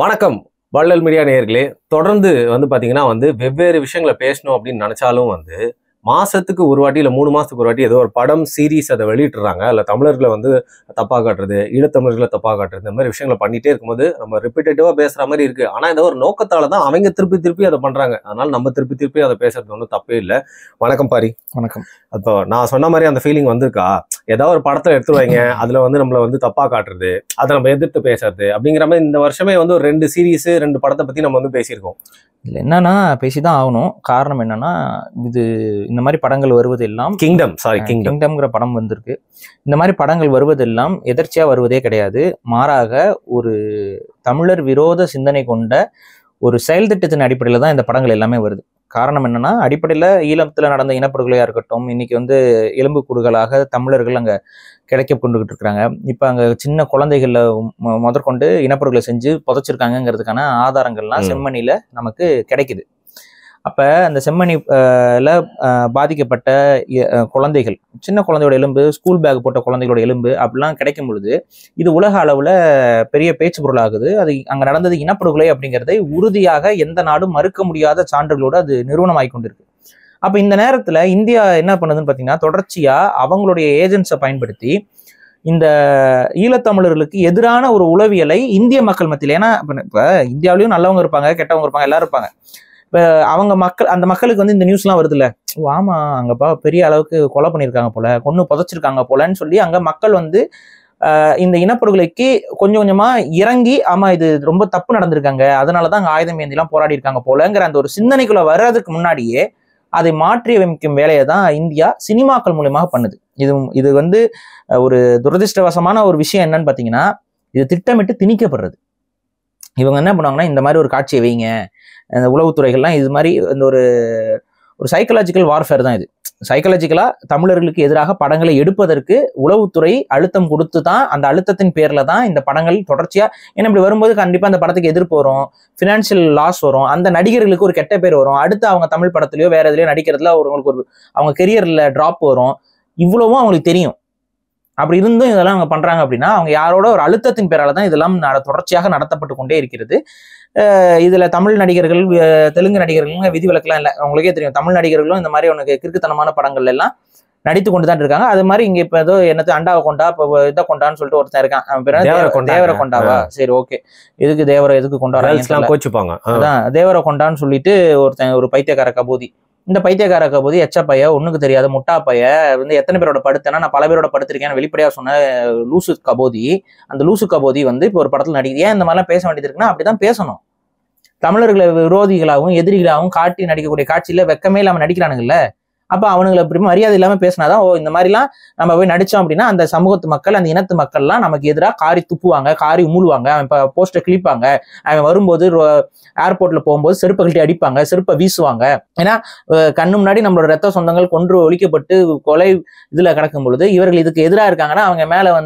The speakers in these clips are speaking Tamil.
வணக்கம் வள்ளல் மீடியா நேயர்களே. தொடர்ந்து பாத்தீங்கன்னா வெவ்வேறு விஷயங்களை பேசணும் அப்படின்னு நினைச்சாலும் மாசத்துக்கு ஒரு வாட்டி இல்ல 3 மாசத்துக்கு ஒரு வாட்டி ஏதோ ஒரு படம் சீரீஸ் அதை வெளியிட்டுறாங்க. அல்ல தமிழர்களை தப்பா காட்டுறது, ஈழத்தமிழர்களை தப்பா காட்டுறது, இந்த மாதிரி விஷயங்களை பண்ணிட்டே இருக்கும்போது நம்ம ரிப்பீட்டேட்டிவா பேசுற மாதிரி இருக்கு. ஆனா இந்த ஒரு நோக்கத்தால தான் அவங்க திருப்பி அதை பண்றாங்க. அதனால நம்ம திருப்பி அதை பேசுறது ஒன்றும் தப்பே இல்லை. வணக்கம் பாரி. வணக்கம். அப்போ நான் சொன்ன மாதிரி அந்த ஃபீலிங் வந்திருக்கா? ஏதாவது ஒரு படத்தை எடுத்துருவாங்க, அதுல நம்மள தப்பா காட்டுறது, அதை நம்ம எதிர்த்து பேசுறது அப்படிங்கிற மாதிரி இந்த வருஷமே ஒரு 2 சீரீஸ் 2 படத்தை பத்தி நம்ம பேசியிருக்கோம். இதுல என்னன்னா பேசிதான் ஆகணும். காரணம் என்னன்னா, இது இந்த மாதிரி படங்கள் வருவதெல்லாம் கிங்டம்ங்கிற படம் வந்திருக்கு. இந்த மாதிரி படங்கள் வருவதெல்லாம் எதர்ச்சியா வருவதே கிடையாது. மாறாக ஒரு தமிழர் விரோத சிந்தனை கொண்ட ஒரு செயல் திட்டத்தின் அடிப்படையில தான் இந்த படங்கள் எல்லாமே வருது. காரணம் என்னன்னா, அடிப்படையில ஈழத்துல நடந்த இனப்படுகொலையா இருக்கட்டும், இன்னைக்கு எலும்பு கூடுகளாக தமிழர்கள் அங்க கிடைக்க கொண்டுகிட்டு இருக்கிறாங்க. இப்ப அங்க சின்ன குழந்தைகள்ல முதற்கொண்டு இனப்படுகொலை செஞ்சு புதைச்சிருக்காங்கிறதுக்கான ஆதாரங்கள்லாம் செம்மணியில நமக்கு கிடைக்குது. அப்ப அந்த செம்மணில பாதிக்கப்பட்ட குழந்தைகள், சின்ன குழந்தையோட எலும்பு, ஸ்கூல் பேக் போட்ட குழந்தைகளோட எலும்பு அப்படிலாம் கிடைக்கும் பொழுது இது உலக அளவுல பெரிய பேச்சு பொருளாகுது. அது அங்க நடந்தது இனப்படுகொலை அப்படிங்கிறதை உறுதியாக எந்த நாடும் மறுக்க முடியாத சான்றுகளோடு அது நிறுவனமாகி கொண்டிருக்கு. அப்ப இந்த நேரத்துல இந்தியா என்ன பண்ணுதுன்னு பாத்தீங்கன்னா, தொடர்ச்சியா அவங்களுடைய ஏஜென்ட்ஸை பயன்படுத்தி இந்த ஈழத்தமிழர்களுக்கு எதிரான ஒரு உளவியலை இந்திய மக்கள் மத்தியில், ஏன்னா இப்ப இந்தியாவிலயும் நல்லவங்க இருப்பாங்க, கெட்டவங்க இருப்பாங்க, எல்லாரும் இருப்பாங்க. இப்ப அவங்க மக்கள், அந்த மக்களுக்கு இந்த நியூஸ் எல்லாம் வருது இல்ல, ஆமா அங்கப்பா பெரிய அளவுக்கு கொலை பண்ணியிருக்காங்க போல, கொன்னு புதைச்சிருக்காங்க போலன்னு சொல்லி அங்க மக்கள் இந்த இனப்படுகொலைக்கு கொஞ்சம் கொஞ்சமா இறங்கி, ஆமா இது ரொம்ப தப்பு நடந்திருக்காங்க, அதனாலதான் அங்க ஆயுதம் ஏந்தி எல்லாம் போராடி இருக்காங்க போலங்கிற அந்த ஒரு சிந்தனைக்குள்ள வர்றதுக்கு முன்னாடியே அதை மாற்றி அமைக்கும் வேலையை தான் இந்தியா சினிமாக்கள் மூலியமாக பண்ணுது. இது ஒரு துரதிருஷ்டவசமான ஒரு விஷயம் என்னன்னு பாத்தீங்கன்னா, இது திட்டமிட்டு திணிக்கப்படுறது. இவங்க என்ன பண்ணுவாங்கன்னா, இந்த மாதிரி ஒரு காட்சியை வைங்க, இந்த உளவுத்துறைகள்லாம் இது மாதிரி ஒரு சைக்கலாஜிக்கல் வார்ஃபேர் தான் இது. சைக்கலாஜிக்கலா தமிழர்களுக்கு எதிராக படங்களை எடுப்பதற்கு உளவுத்துறை அழுத்தம் கொடுத்து தான், அந்த அழுத்தத்தின் பேர்ல தான் இந்த படங்கள் தொடர்ச்சியா, ஏன்னா இப்படி வரும்போது கண்டிப்பா அந்த படத்துக்கு எதிர்ப்பு வரும், பினான்சியல் லாஸ் வரும், அந்த நடிகர்களுக்கு ஒரு கெட்ட பேர் வரும், அடுத்து அவங்க தமிழ் படத்துலயோ வேற எதுலயோ நடிக்கிறதுல அவங்களுக்கு அவங்க கெரியர்ல டிராப் வரும். இவ்வளவும் அவங்களுக்கு தெரியும். அப்படி இருந்தும் இதெல்லாம் அவங்க பண்றாங்க அப்படின்னா, அவங்க யாரோட ஒரு அழுத்தத்தின் பேரால தான் இதெல்லாம் தொடர்ச்சியாக நடத்தப்பட்டு கொண்டே இருக்கிறது. இதுல தமிழ் நடிகர்கள், தெலுங்கு நடிகர்கள் விதிவிலக்கெல்லாம் இல்லை. உங்களுக்கே தெரியும், தமிழ் நடிகர்களும் இந்த மாதிரி உனக்கு கிறுக்குத்தனமான படங்கள் எல்லாம் நடித்து கொண்டு தான் இருக்காங்க. அது மாதிரி இங்க இப்ப ஏதோ என்னது அண்டாவை கொண்டா, இப்போ இதை கொண்டான்னு சொல்லிட்டு ஒருத்தன் இருக்கான், தேவரை கொண்டாவா, சரி ஓகே, எதுக்கு தேவரை எதுக்கு கொண்டாடுறாங்க, அதான் தேவரை கொண்டான்னு சொல்லிட்டு ஒருத்தன், ஒரு பைத்தியக்கார கபோதி. இந்த பைத்தியக்கார கபோதி எச்சப்பைய, ஒண்ணுக்கு தெரியாத முட்டா பைய எத்தனை பேரோட படுத்தேன்னா, நான் பல பேரோட படுத்திருக்கேன் வெளிப்படையா சொன்ன லூசு கபோதி. அந்த லூசு கபோதி இப்போ ஒரு படத்துல நடிக்குது. ஏன் இந்த மாதிரிலாம் பேச வேண்டியது இருக்குன்னா, அப்படிதான் பேசணும். தமிழர்களை விரோதிகளாகவும் எதிரிகளாகவும் காட்டி நடிக்கக்கூடிய காட்சியில வெக்கமே இல்லாம நடிக்கிறானுங்கல்ல, அப்ப அவனுங்களை இப்படி மரியாதை இல்லாம பேசினாதான், இந்த மாதிரிலாம் நம்ம போய் நடிச்சோம் அப்படின்னா அந்த சமூகத்து மக்கள், அந்த இனத்து மக்கள்லாம் நமக்கு எதிராக காரி துப்புவாங்க, காரி உமுழுவாங்க, அவன் போஸ்டர் கிளிப்பாங்க, அவன் வரும்போது ஏர்போர்ட்ல போகும்போது செருப்பை கழட்டி அடிப்பாங்க, செருப்பை வீசுவாங்க. ஏன்னா கண்ணு முன்னாடி நம்மளோட ரத்த சொந்தங்கள் கொன்று ஒழிக்கப்பட்டு கொலை இதுல கிடக்கும் பொழுது இவர்கள் இதுக்கு எதிராக இருக்காங்கன்னா, அவங்க மேல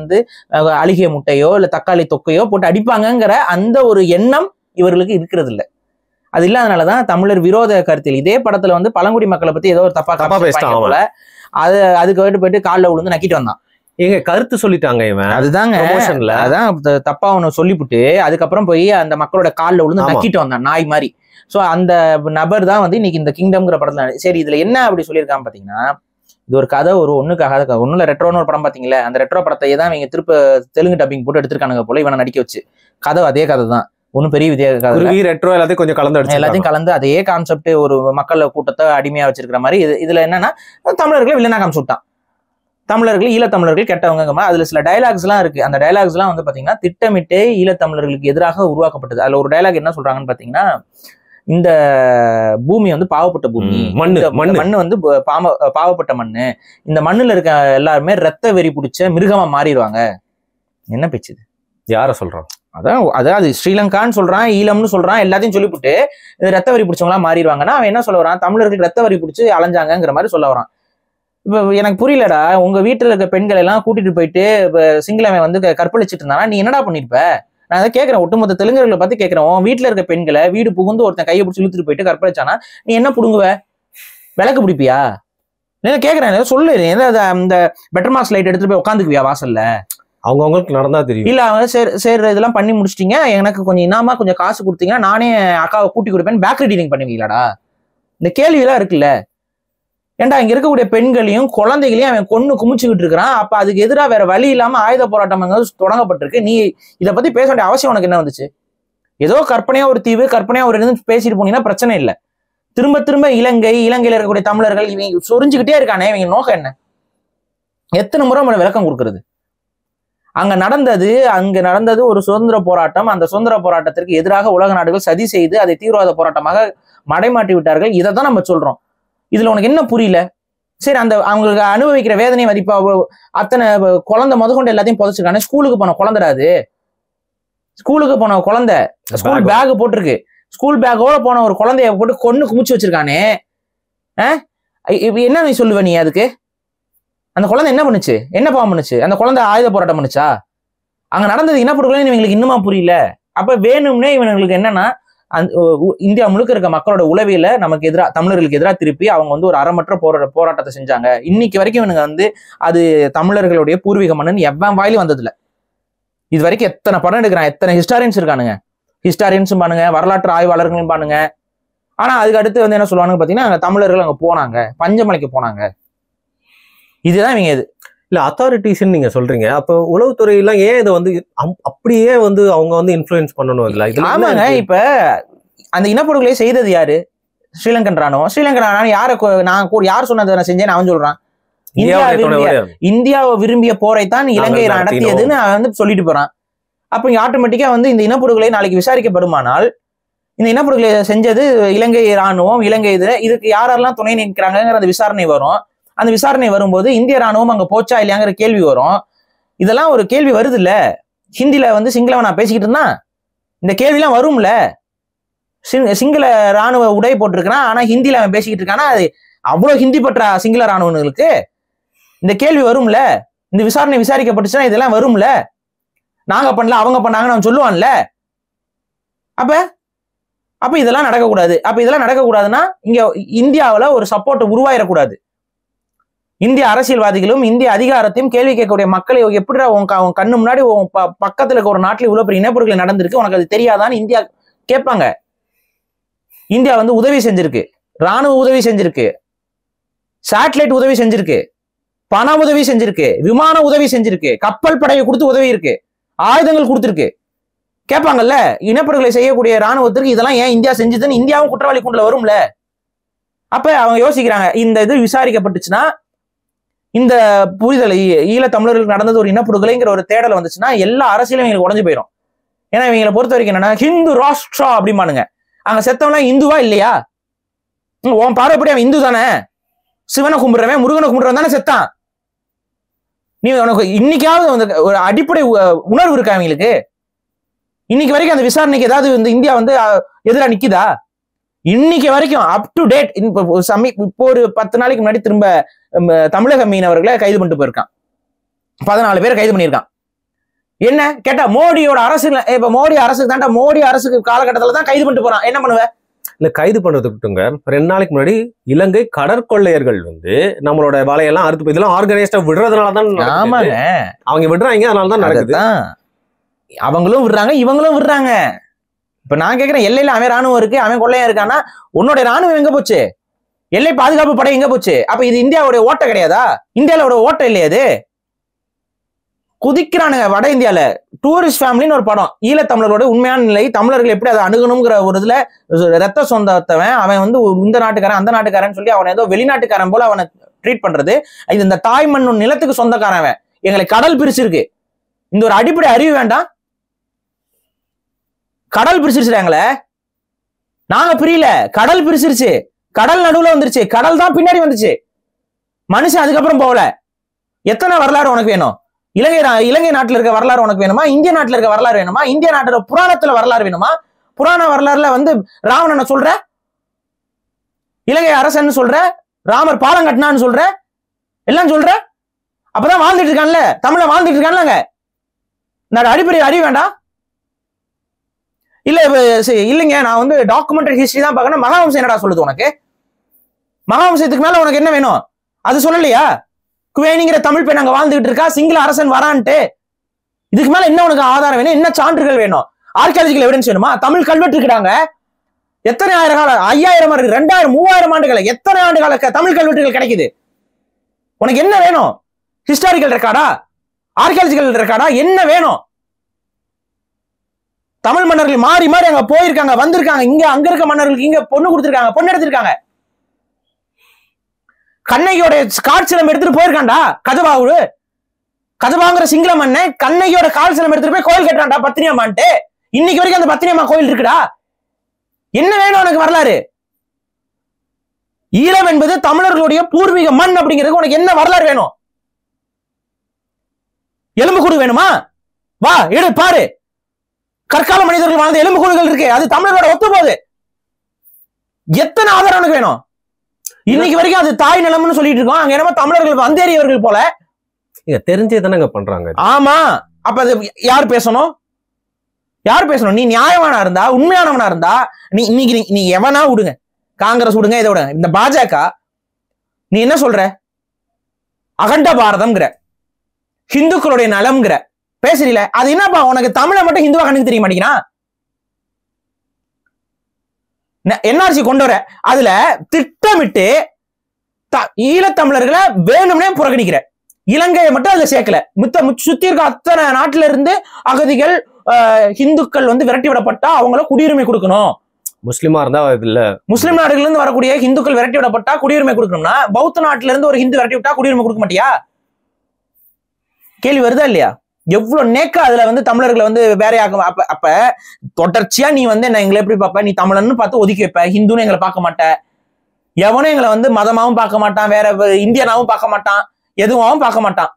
அழுகிய முட்டையோ இல்ல தக்காளி தொக்கையோ போட்டு அடிப்பாங்கங்கிற அந்த ஒரு எண்ணம் இவர்களுக்கு இருக்கிறது இல்லை. அது இல்லாதனாலதான் தமிழர் விரோத கருத்தில் இதே படத்துல பழங்குடி மக்களை பத்தி ஏதோ ஒரு தப்பா பேசிட்டாங்க, அதுக்கு போயிட்டு காலில் விழுந்து நக்கிட்டு வந்தான். எங்க கருத்து சொல்லிட்டாங்க இவன், அதுதாங்க அதான் தப்பா அவனு சொல்லிவிட்டு அதுக்கப்புறம் போய் அந்த மக்களோட காலில் விழுந்து நக்கிட்டு வந்தான், நாய் மாதிரி. சோ அந்த நபர் தான் இன்னைக்கு இந்த கிங்டம்ங்கிற படத்துல. சரி, இதுல என்ன அப்படி சொல்லியிருக்கான்னு பாத்தீங்கன்னா, இது ஒரு கதை, ஒண்ணுக்காக ஒண்ணுல ரெட்ரோன்னு ஒரு படம் பாத்தீங்களா, அந்த ரெட்ரோ படத்தையே தான் இவங்க திருப்ப தெலுங்கு டப்பிங் போட்டு எடுத்திருக்கானுங்க போல, இவனை நடிக்க வச்சு. கதை அதே கதை தான், ஒன்னும் பெரிய ரெட்ரோ எல்லாத்தையும் கொஞ்சம் எல்லாத்தையும் கலந்து அதே கான்செப்ட், ஒரு மக்கள் கூட்டத்தை அடிமையா வச்சிருக்கிற மாதிரி. இதுல என்னன்னா, தமிழர்களை வில்லனா காமிச்சு விட்டான். தமிழர்கள், ஈழத்தமிழர்கள் கெட்டவங்க. அதுல சில டைலாக்ஸ் எல்லாம் இருக்கு. அந்த டைலாக்ஸ் எல்லாம் பாத்தீங்கன்னா திட்டமிட்டே ஈழத்தமிழர்களுக்கு எதிராக உருவாக்கப்பட்டது. அதுல ஒரு டைலாக் என்ன சொல்றாங்கன்னு பாத்தீங்கன்னா, இந்த பூமி பாவப்பட்ட பூமி, மண்ணு பாவப்பட்ட மண்ணு, இந்த மண்ணுல இருக்க எல்லாருமே ரத்த வெறி பிடிச்ச மிருகமா மாறிடுவாங்க. என்ன பேச்சுது? யார சொல்றான்? அதாவது ஸ்ரீலங்கான்னு சொல்றான், ஈழம்னு சொல்றான், எல்லாத்தையும் சொல்லிவிட்டு ரத்த வரி பிடிச்சவங்களா மாறிடுவாங்கன்னா அவன் என்ன சொல்ல வரான்? தமிழர்கள் ரத்த வரி பிடிச்சி அலைஞ்சாங்கிற மாதிரி சொல்ல வரான். இப்ப எனக்கு புரியலடா, உங்க வீட்டுல இருக்க பெண்கள் எல்லாம் கூட்டிட்டு போயிட்டு சிங்களவன் கற்பழிச்சிட்டு இருந்தானா நீ என்னடா பண்ணிருப்ப? நான் அதை கேட்கறேன், ஒட்டுமொத்த தெலுங்குகளை பத்தி கேட்கறேன். உன் வீட்டுல இருக்க பெண்களை வீடு புகுந்து ஒருத்தன் கையை பிடிச்சி இழுத்துட்டு போயிட்டு கற்பழிச்சானா நீ என்ன புடுங்குவ? விளக்கு பிடிப்பியா? கேட்கறேன், சொல்லு. அந்த பெட்டர் மார்க்ஸ் லைட் எடுத்துட்டு போய் உட்காந்துக்குவியா வாசல்ல? அவங்களுக்கு நடந்தா தெரியும். இல்ல அவங்க சரி இதெல்லாம் பண்ணி முடிச்சிட்டீங்க, எனக்கு கொஞ்சம் இனாமா கொஞ்சம் காசு கொடுத்தீங்கன்னா நானே அக்காவை கூட்டி கொடுப்பேன், பேக் ரீடிங் பண்ணுவீங்களாடா? இந்த கேள்வியெல்லாம் இருக்குல்ல. ஏன்டா இங்க இருக்கக்கூடிய பெண்களையும் குழந்தைகளையும் அவன் கொன்னு குமிச்சுக்கிட்டு இருக்கிறான். அப்ப அதுக்கு எதிராக வேற வழி இல்லாம ஆயுத போராட்டம் தொடங்கப்பட்டிருக்கு. நீ இதை பத்தி பேச வேண்டிய அவசியம் உனக்கு என்ன வந்துச்சு? ஏதோ கற்பனையா ஒரு தீவு, கற்பனையா ஒரு இது பேசிட்டு போனீங்கன்னா பிரச்சனை இல்லை. திரும்ப திரும்ப இலங்கையில இருக்கக்கூடிய தமிழர்கள் இவங்க சொரிஞ்சுக்கிட்டே இருக்கானே, இவங்க நோக்கம் என்ன? எத்தனை முறை நம்ம விளக்கம் கொடுக்கறது? அங்க நடந்தது ஒரு சுதந்திர போராட்டம். அந்த சுதந்திர போராட்டத்திற்கு எதிராக உலக நாடுகள் சதி செய்து அதை தீவிரவாத போராட்டமாக மடைமாட்டி விட்டார்கள். இதை தான் நம்ம சொல்றோம். இதுல உனக்கு என்ன புரியல? சரி, அந்த அவங்களுக்கு அனுபவிக்கிற வேதனை மதிப்பா அத்தனை குழந்தை முதற்கொண்டு எல்லாத்தையும் புதைச்சிருக்கானே. ஸ்கூலுக்கு போன குழந்தைடாது, ஸ்கூலுக்கு போன குழந்தை ஸ்கூல் பேக் போட்டிருக்கு, ஸ்கூல் பேக்கோட போன ஒரு குழந்தைய போட்டு கொன்னு குமிச்சு வச்சிருக்கானே. என்ன நீ சொல்லுவ நீ அதுக்கு? அந்த குழந்தை என்ன பண்ணுச்சு? என்ன பாவம் பண்ணுச்சு? அந்த குழந்தை ஆயுத போராட்டம் பண்ணுச்சா? அங்க நடந்தது இனப்படுகொலை இவங்களுக்கு இன்னுமா புரியல? அப்ப வேணும்னே இவங்களுக்கு என்னன்னா, இந்தியா முழுக்க இருக்க மக்களோட உளவியல நமக்கு எதிராக, தமிழர்களுக்கு எதிராக திருப்பி அவங்க ஒரு அறமற்ற போராட்டத்தை செஞ்சாங்க. இன்னைக்கு வரைக்கும் இவனுங்க அது தமிழர்களுடைய பூர்வீக மண்ணுன்னு எவ்வளவு வாயிலும் வந்ததுல. இது வரைக்கும் எத்தனை படம் எடுக்கிறான், எத்தனை ஹிஸ்டாரியன்ஸ் இருக்கானுங்க, ஹிஸ்டாரியன்ஸும் பானுங்க, வரலாற்று ஆய்வாளர்களும் பானுங்க. ஆனா அதுக்கு அடுத்து என்ன சொல்லுவானுங்க பாத்தீங்கன்னா, அங்க தமிழர்கள் அங்க போனாங்க, பஞ்சமலைக்கு போனாங்க. இதுதான் இவங்க இது இல்ல அத்தாரிட்டிஸ்ன்னு நீங்க சொல்றீங்க. அப்ப உளவுத்துறை எல்லாம் ஏன் இதை அப்படியே அவங்க இன்ஃப்ளூயன்ஸ் பண்ணணும் இல்ல? ஆமாங்க. இப்ப அந்த இனப்படுகொலை செய்தது யாரு? ஸ்ரீலங்கன் ராணுவம். ஸ்ரீலங்கன் ராணுவம் யார் சொன்னதை நான் செஞ்சேன்னு அவன் சொல்றான். இந்தியாவை விரும்பிய போரைத்தான் இலங்கை நடத்தியதுன்னு அவன் சொல்லிட்டு போறான். அப்ப இங்க ஆட்டோமேட்டிக்கா இந்த இனப்படுகொலை நாளைக்கு விசாரிக்கப்படுமானால், இந்த இனப்படுகொலை செஞ்சது இலங்கை ராணுவம், இலங்கை இதுக்கு யாரெல்லாம் துணை நிற்கிறாங்கிற அந்த விசாரணை வரும். அந்த விசாரணை வரும்போது இந்திய ராணுவம் அங்க போச்சா இல்லையாங்கிற கேள்வி வரும். இதெல்லாம் ஒரு கேள்வி வருது இல்ல. ஹிந்தில சிங்களவன் நான் பேசிக்கிட்டு இருந்தா இந்த கேள்விலாம் வரும்ல. சிங்கள ராணுவ உடை போட்டிருக்கிறான், ஆனா ஹிந்தில அவன் பேசிக்கிட்டு இருக்கானா, அது அவ்வளவு ஹிந்தி பற்ற சிங்கள ராணுவங்களுக்கு இந்த கேள்வி வரும்ல. இந்த விசாரணை விசாரிக்கப்பட்டுச்சுன்னா இதெல்லாம் வரும்ல. நாங்க பண்ணல அவங்க பண்ணாங்கன்னு அவன் சொல்லுவான்ல. அப்ப இதெல்லாம் நடக்கக்கூடாது. அப்ப இதெல்லாம் நடக்கக்கூடாதுன்னா இங்க இந்தியாவில ஒரு சப்போர்ட் உருவாயிடக்கூடாது. இந்திய அரசியல்வாதிகளும் இந்திய அதிகாரத்தையும் கேள்வி கேட்கக்கூடிய மக்களை எப்படி உன் கண்ணு முன்னாடி பக்கத்துல இருக்க ஒரு நாட்டில் இவ்வளவு பெரிய இனப்படுகொலை நடந்திருக்கு, உனக்கு அது தெரியாதான்னு இந்தியா கேட்பாங்க. இந்தியா உதவி செஞ்சிருக்கு, ராணுவ உதவி செஞ்சிருக்கு, சேட்டலைட் உதவி செஞ்சிருக்கு, பண உதவி செஞ்சிருக்கு, விமான உதவி செஞ்சிருக்கு, கப்பல் படையை கொடுத்து உதவி இருக்கு, ஆயுதங்கள் கொடுத்துருக்கு. கேட்பாங்கல்ல, இனப்படுகொலை செய்யக்கூடிய ராணுவத்திற்கு இதெல்லாம் ஏன் இந்தியா செஞ்சதுன்னு இந்தியாவும் குற்றவாளி கூண்டுல வரும்ல. அப்ப அவங்க யோசிக்கிறாங்க, இந்த இது விசாரிக்கப்பட்டுச்சுன்னா, இந்த புரிதல் ஈழத்தமிழர்களுக்கு நடந்தது ஒரு இனப்படுகொலைங்கிற ஒரு தேடல் வந்துச்சுன்னா எல்லா அரசியலும் இவங்களுக்கு உடஞ்சு போயிடும். ஏன்னா இவங்களை பொறுத்த வரைக்கும் என்னன்னா, ஹிந்து ராஷ்டிரா அப்படிமானுங்க. அங்க செத்தவனா இந்துவா இல்லையா? உன் பார்வைப்படி அவன் இந்து தானே, சிவனை கும்பிடுறவன் முருகனை கும்பிடுறவன் தானே செத்தான். நீ உனக்கு இன்னைக்காவது ஒரு அடிப்படை உணர்வு இருக்கா அவங்களுக்கு? இன்னைக்கு வரைக்கும் அந்த விசாரணைக்கு ஏதாவது இந்தியா எதிராக நிக்குதா? இன்னைக்கு வரைக்கும் அப் டு டேட். இப்போ ஒரு 10 நாளைக்கு முன்னாடி திரும்ப தமிழக மீனவர்களை கைது பண்ணிட்டு போயிருக்கான். 14 பேரை கைது பண்ணியிருக்கான். என்ன கேட்டா, மோடியோட அரசு. இப்ப மோடி அரசுக்கு தாண்டா, மோடி அரசுக்கு காலகட்டத்துல தான் கைது பண்ணிட்டு போறான். என்ன பண்ணுவ? இல்ல கைது பண்றதுக்குங்க 2 நாளைக்கு முன்னாடி இலங்கை கடற்கொள்ளையர்கள் நம்மளோட வலையெல்லாம் அறுத்து இதெல்லாம் ஆர்கனைஸ்டா விடுறதுனாலதான். ஆமாங்க, அவங்க விடுறாங்க, அதனாலதான் நடக்குது. அவங்களும் விடுறாங்க, இவங்களும் விடுறாங்க. இப்ப நான் கேட்கிறேன், எல்லையில அவன் ராணுவம் இருக்கு, அவன் கொள்ளையா இருக்கானா, உன்னோட ராணுவம் எங்க போச்சு? எல்லை பாதுகாப்பு படை எங்க போச்சு? அப்ப இது இந்தியாவுடைய ஓட்ட கிடையாதா? இந்தியாவோட ஓட்டம் இல்லையா? இது குதிக்கிறானுங்க வட இந்தியால. டூரிஸ்ட் ஃபேமிலின்னு ஒரு படம், ஈழத்தமிழர்களோட உண்மையான நிலை, தமிழர்கள் எப்படி அதை அணுகணுங்கிற ஒரு இதுல ரத்த சொந்தத்தவன் அவன் இந்த நாட்டுக்காரன் அந்த நாட்டுக்காரன் சொல்லி அவனை ஏதோ வெளிநாட்டுக்காரன் போல அவனை ட்ரீட் பண்றது. இது இந்த தாய் மண்ணும் நிலத்துக்கு சொந்தக்காரன். எங்களை கடல் பிரிச்சிருக்கு. இந்த ஒரு அடிப்படை அறிவு வேண்டாம்? கடல் பிரிச்சிருச்சுங்களே, நாங்க பிரியல, கடல் பிரிச்சிருச்சு. கடல் நடுவுல வந்துருச்சு, கடல் தான் பின்னாடி வந்துச்சு. மனுஷன் அதுக்கப்புறம் போகல. எத்தனை வரலாறு உனக்கு வேணும்? இலங்கை நாட்டுல இருக்க வரலாறு உனக்கு வேணுமா? இந்திய நாட்டுல இருக்க வரலாறு வேணுமா? இந்திய நாட்டோட புராணத்துல வரலாறு வேணுமா? புராண வரலாறுல ராவணனை சொல்ற, இலங்கை அரசன் சொல்ற, ராமர் பாலம் கட்டினான்னு சொல்ற, எல்லாம் சொல்ற. அப்பதான் வாழ்ந்துட்டு இருக்கான்ல, தமிழ வாழ்ந்துட்டு இருக்கான்லங்க. நான் அடிப்படை அறிவு வேண்டாம்? இல்ல இல்லைங்க, நான் டாக்குமெண்டரி ஹிஸ்டரி தான் பார்க்கணும். மகாவம்சம் என்னடா சொல்லுது உனக்கு? மகாவம்சத்துக்கு மேல உனக்கு என்ன வேணும்? அது சொல்லலையா? குவேனிங்கிற தமிழ் பெண் அங்க வாழ்ந்துகிட்டு இருக்கா, சிங்கள அரசன் வரான்ட்டு. இதுக்கு மேல என்ன உனக்கு ஆதாரம் வேணும்? என்ன சான்றுகள் வேணும்? ஆர்கியாலஜிக்கல் எவிடன்ஸ் வேணுமா? தமிழ் கல்வெட்டு இருக்கிறாங்க, எத்தனை ஆயிரம் கால 5000 2000 3000 ஆண்டுகள், எத்தனை ஆண்டு கால தமிழ் கல்வெட்டுகள் கிடைக்குது. உனக்கு என்ன வேணும்? ஹிஸ்டாரிக்கல் ரெக்கார்டா, ஆர்கியாலஜிக்கல் ரெக்கார்டா, என்ன வேணும்? தமிழ் மன்னர்கள் மாறி மாறி அங்க போயிருக்காங்க, வந்திருக்காங்க, இங்க அங்க இருக்க மன்னர்களுக்கு இங்க பொண்ணு கொடுத்திருக்காங்க, பொண்ணு எடுத்திருக்காங்க. கண்ணகியோட கால் சிலம் எடுத்துட்டு போயிருக்காண்டா கஜபாவுடு. கஜபாங்கிற சிங்கள மன்னன் கண்ணகியோட கால் சிலம் எடுத்துட்டு போய் கோயில் கட்டுறான்டா பத்தினியம்மான்ட்டு. இன்னைக்கு வரைக்கும் அந்த பத்தினியம்மா கோயில் இருக்குடா. என்ன வேணும் உனக்கு வரலாறு? ஈழம் என்பது தமிழர்களுடைய பூர்வீக மண் அப்படிங்கிறது உனக்கு என்ன வரலாறு வேணும்? எலும்புக்கூடு வேணுமா? வா எடு பாரு. கற்கால மனிதர்கள் வாழ்ந்த எலும்புக்கூடுகள் இருக்கு, அது தமிழரோட ஒத்து போகுது. எத்தனை ஆதாரம் உனக்கு வேணும்? இன்னைக்கு வரைக்கும் அது தாய் நிலம்னு சொல்லிட்டு இருக்கோம். அங்க என்னமோ தமிழர்கள் வந்தேறியவர்கள் போல தெரிஞ்சே தானே பண்றாங்க. ஆமா, அப்ப அது யார் பேசணும்? யார் பேசணும்? நீ நியாயமானா இருந்தா, உண்மையானவனா இருந்தா, நீ இன்னைக்கு நீ எவனா விடுங்க, காங்கிரஸ் விடுங்க, இதை விடுங்க, இந்த பாஜக நீ என்ன சொல்ற? அகண்ட பாரதம்ங்கிற, ஹிந்துக்களுடைய நலம்ங்கிற பேசுறீல, அது என்னப்பா உனக்கு தமிழை மட்டும் ஹிந்துவா கண்ணுக்கு தெரிய மாட்டேங்கிறான்? என்ஆர்சி கொண்டு வர, அதுல திட்டமிட்டு ஈழத்தமிழர்களை வேணும்னே புறக்கணிக்கிற, இலங்கையை மட்டும் அதுல சேர்க்கல, சுத்தி இருக்க அத்தனை நாட்டில இருந்து அகதிகள் ஹிந்துக்கள் வந்து விரட்டி விடப்பட்டா அவங்கள குடியுரிமை கொடுக்கணும். முஸ்லிமா இருந்தா இல்ல, முஸ்லிம் நாடுகள்ல இருந்து வரக்கூடிய ஹிந்துக்கள் விரட்டி விடப்பட்டா குடியுரிமை கொடுக்கணும்னா, பௌத்த நாட்டுல இருந்து ஒரு ஹிந்து விரட்டி விட்டா குடியுரிமை கொடுக்க மாட்டியா? கேள்வி வருதா இல்லையா? எவ்வளவு நேக்க அதுல வந்து தமிழர்களை வந்து வேறையாக்கும். அப்ப தொடர்ச்சியா நீ வந்து என்ன எங்களை எப்படி பார்ப்ப? நீ தமிழன்னு பார்த்து ஒதுக்கி வைப்ப, ஹிந்துன்னு எங்களை பார்க்க மாட்ட, எவனும் எங்களை வந்து மதமாவும் பார்க்க மாட்டான், வேற இந்தியனாவும் பார்க்க மாட்டான், எதுவாகவும் பார்க்க மாட்டான்.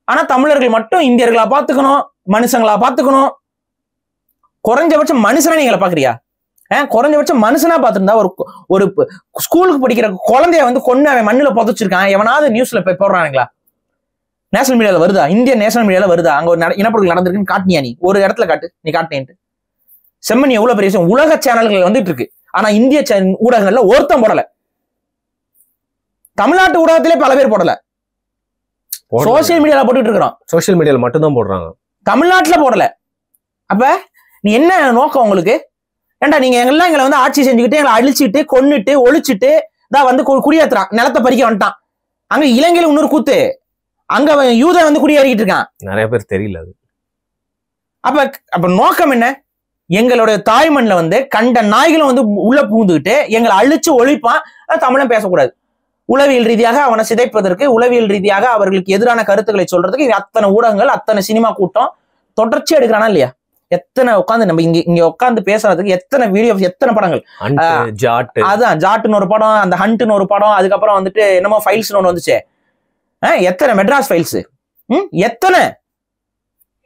ஆனா தமிழர்கள் மட்டும் இந்தியர்களா பார்த்துக்கணும், மனுஷங்களா பார்த்துக்கணும். குறைஞ்சபட்சம் மனுஷனா நீங்களை பாக்குறியா? குறைஞ்சபட்சம் மனுஷனா பார்த்திருந்தா ஒரு ஸ்கூலுக்கு படிக்கிற குழந்தைய வந்து கொண்டு அவன் மண்ணுல புதைச்சிருக்கான், எவனாவது நியூஸ்ல போய் போடுறானுங்களா? நேஷனல் மீடியால வருதா? இந்திய நேஷனல் மீடியால வருதா? அங்க ஒரு இனப்படுகொலை நடந்திருக்குன்னு காட்டினியா? நீ ஒரு இடத்துல காட்டு, நீ காட்டினேன்ட்டு. செம்மணி எவ்வளவு பெரிய விஷயம். உலக சேனல்கள் வந்துட்டு இருக்கு, ஆனா இந்திய ஊடகங்கள்ல ஒருத்தம் போடல. தமிழ்நாட்டு ஊடகத்திலே பல பேர் போடல, சோசியல் மீடியால போட்டுட்டு இருக்கிறோம். சோசியல் மீடியால மட்டும் தான் போடுறாங்க, தமிழ்நாட்டுல போடல. அப்ப நீ என்ன நோக்கம் உங்களுக்கு? ஏண்டா நீங்க எங்கெல்லாம் எங்களை வந்து ஆட்சி செஞ்சுக்கிட்டு எங்களை அழிச்சிட்டு கொன்னுட்டு ஒழிச்சிட்டு தான் வந்து குடியேற்றுறான், நிலத்தை பறிக்க வந்துட்டான். அங்க இலங்கையில இன்னொரு கூத்து, அங்க யூத வந்து குடியேறிக்கிட்டு இருக்கான், நிறைய பேர் தெரியல அது. அப்ப நோக்கம் என்ன? எங்களுடைய தாய்மண்ல வந்து கண்ட நாய்களும் வந்து உள்ள புகுந்துகிட்டு எங்களை அழிச்சு ஒழிப்பான். தமிழன் பேசக்கூடாது. உளவியல் ரீதியாக அவனை சிதைப்பதற்கு, உளவியல் ரீதியாக அவர்களுக்கு எதிரான கருத்துக்களை சொல்றதுக்கு அத்தனை ஊடகங்கள், அத்தனை சினிமா கூட்டம் தொடர்ச்சி எடுக்கிறானா இல்லையா? எத்தனை உட்காந்து நம்ம இங்க உட்காந்து பேசுறதுக்கு எத்தனை வீடியோ, எத்தனை படங்கள். அதான் ஜாட்டுன்னு ஒரு படம், அந்த ஹண்ட்னு ஒரு படம், அதுக்கப்புறம் வந்துட்டு என்னமோ ஃபைல்ஸ்னு ஒண்ணு வந்துச்சு, எத்தனை மெட்ராஸ் ஃபைல்ஸ், எத்தனை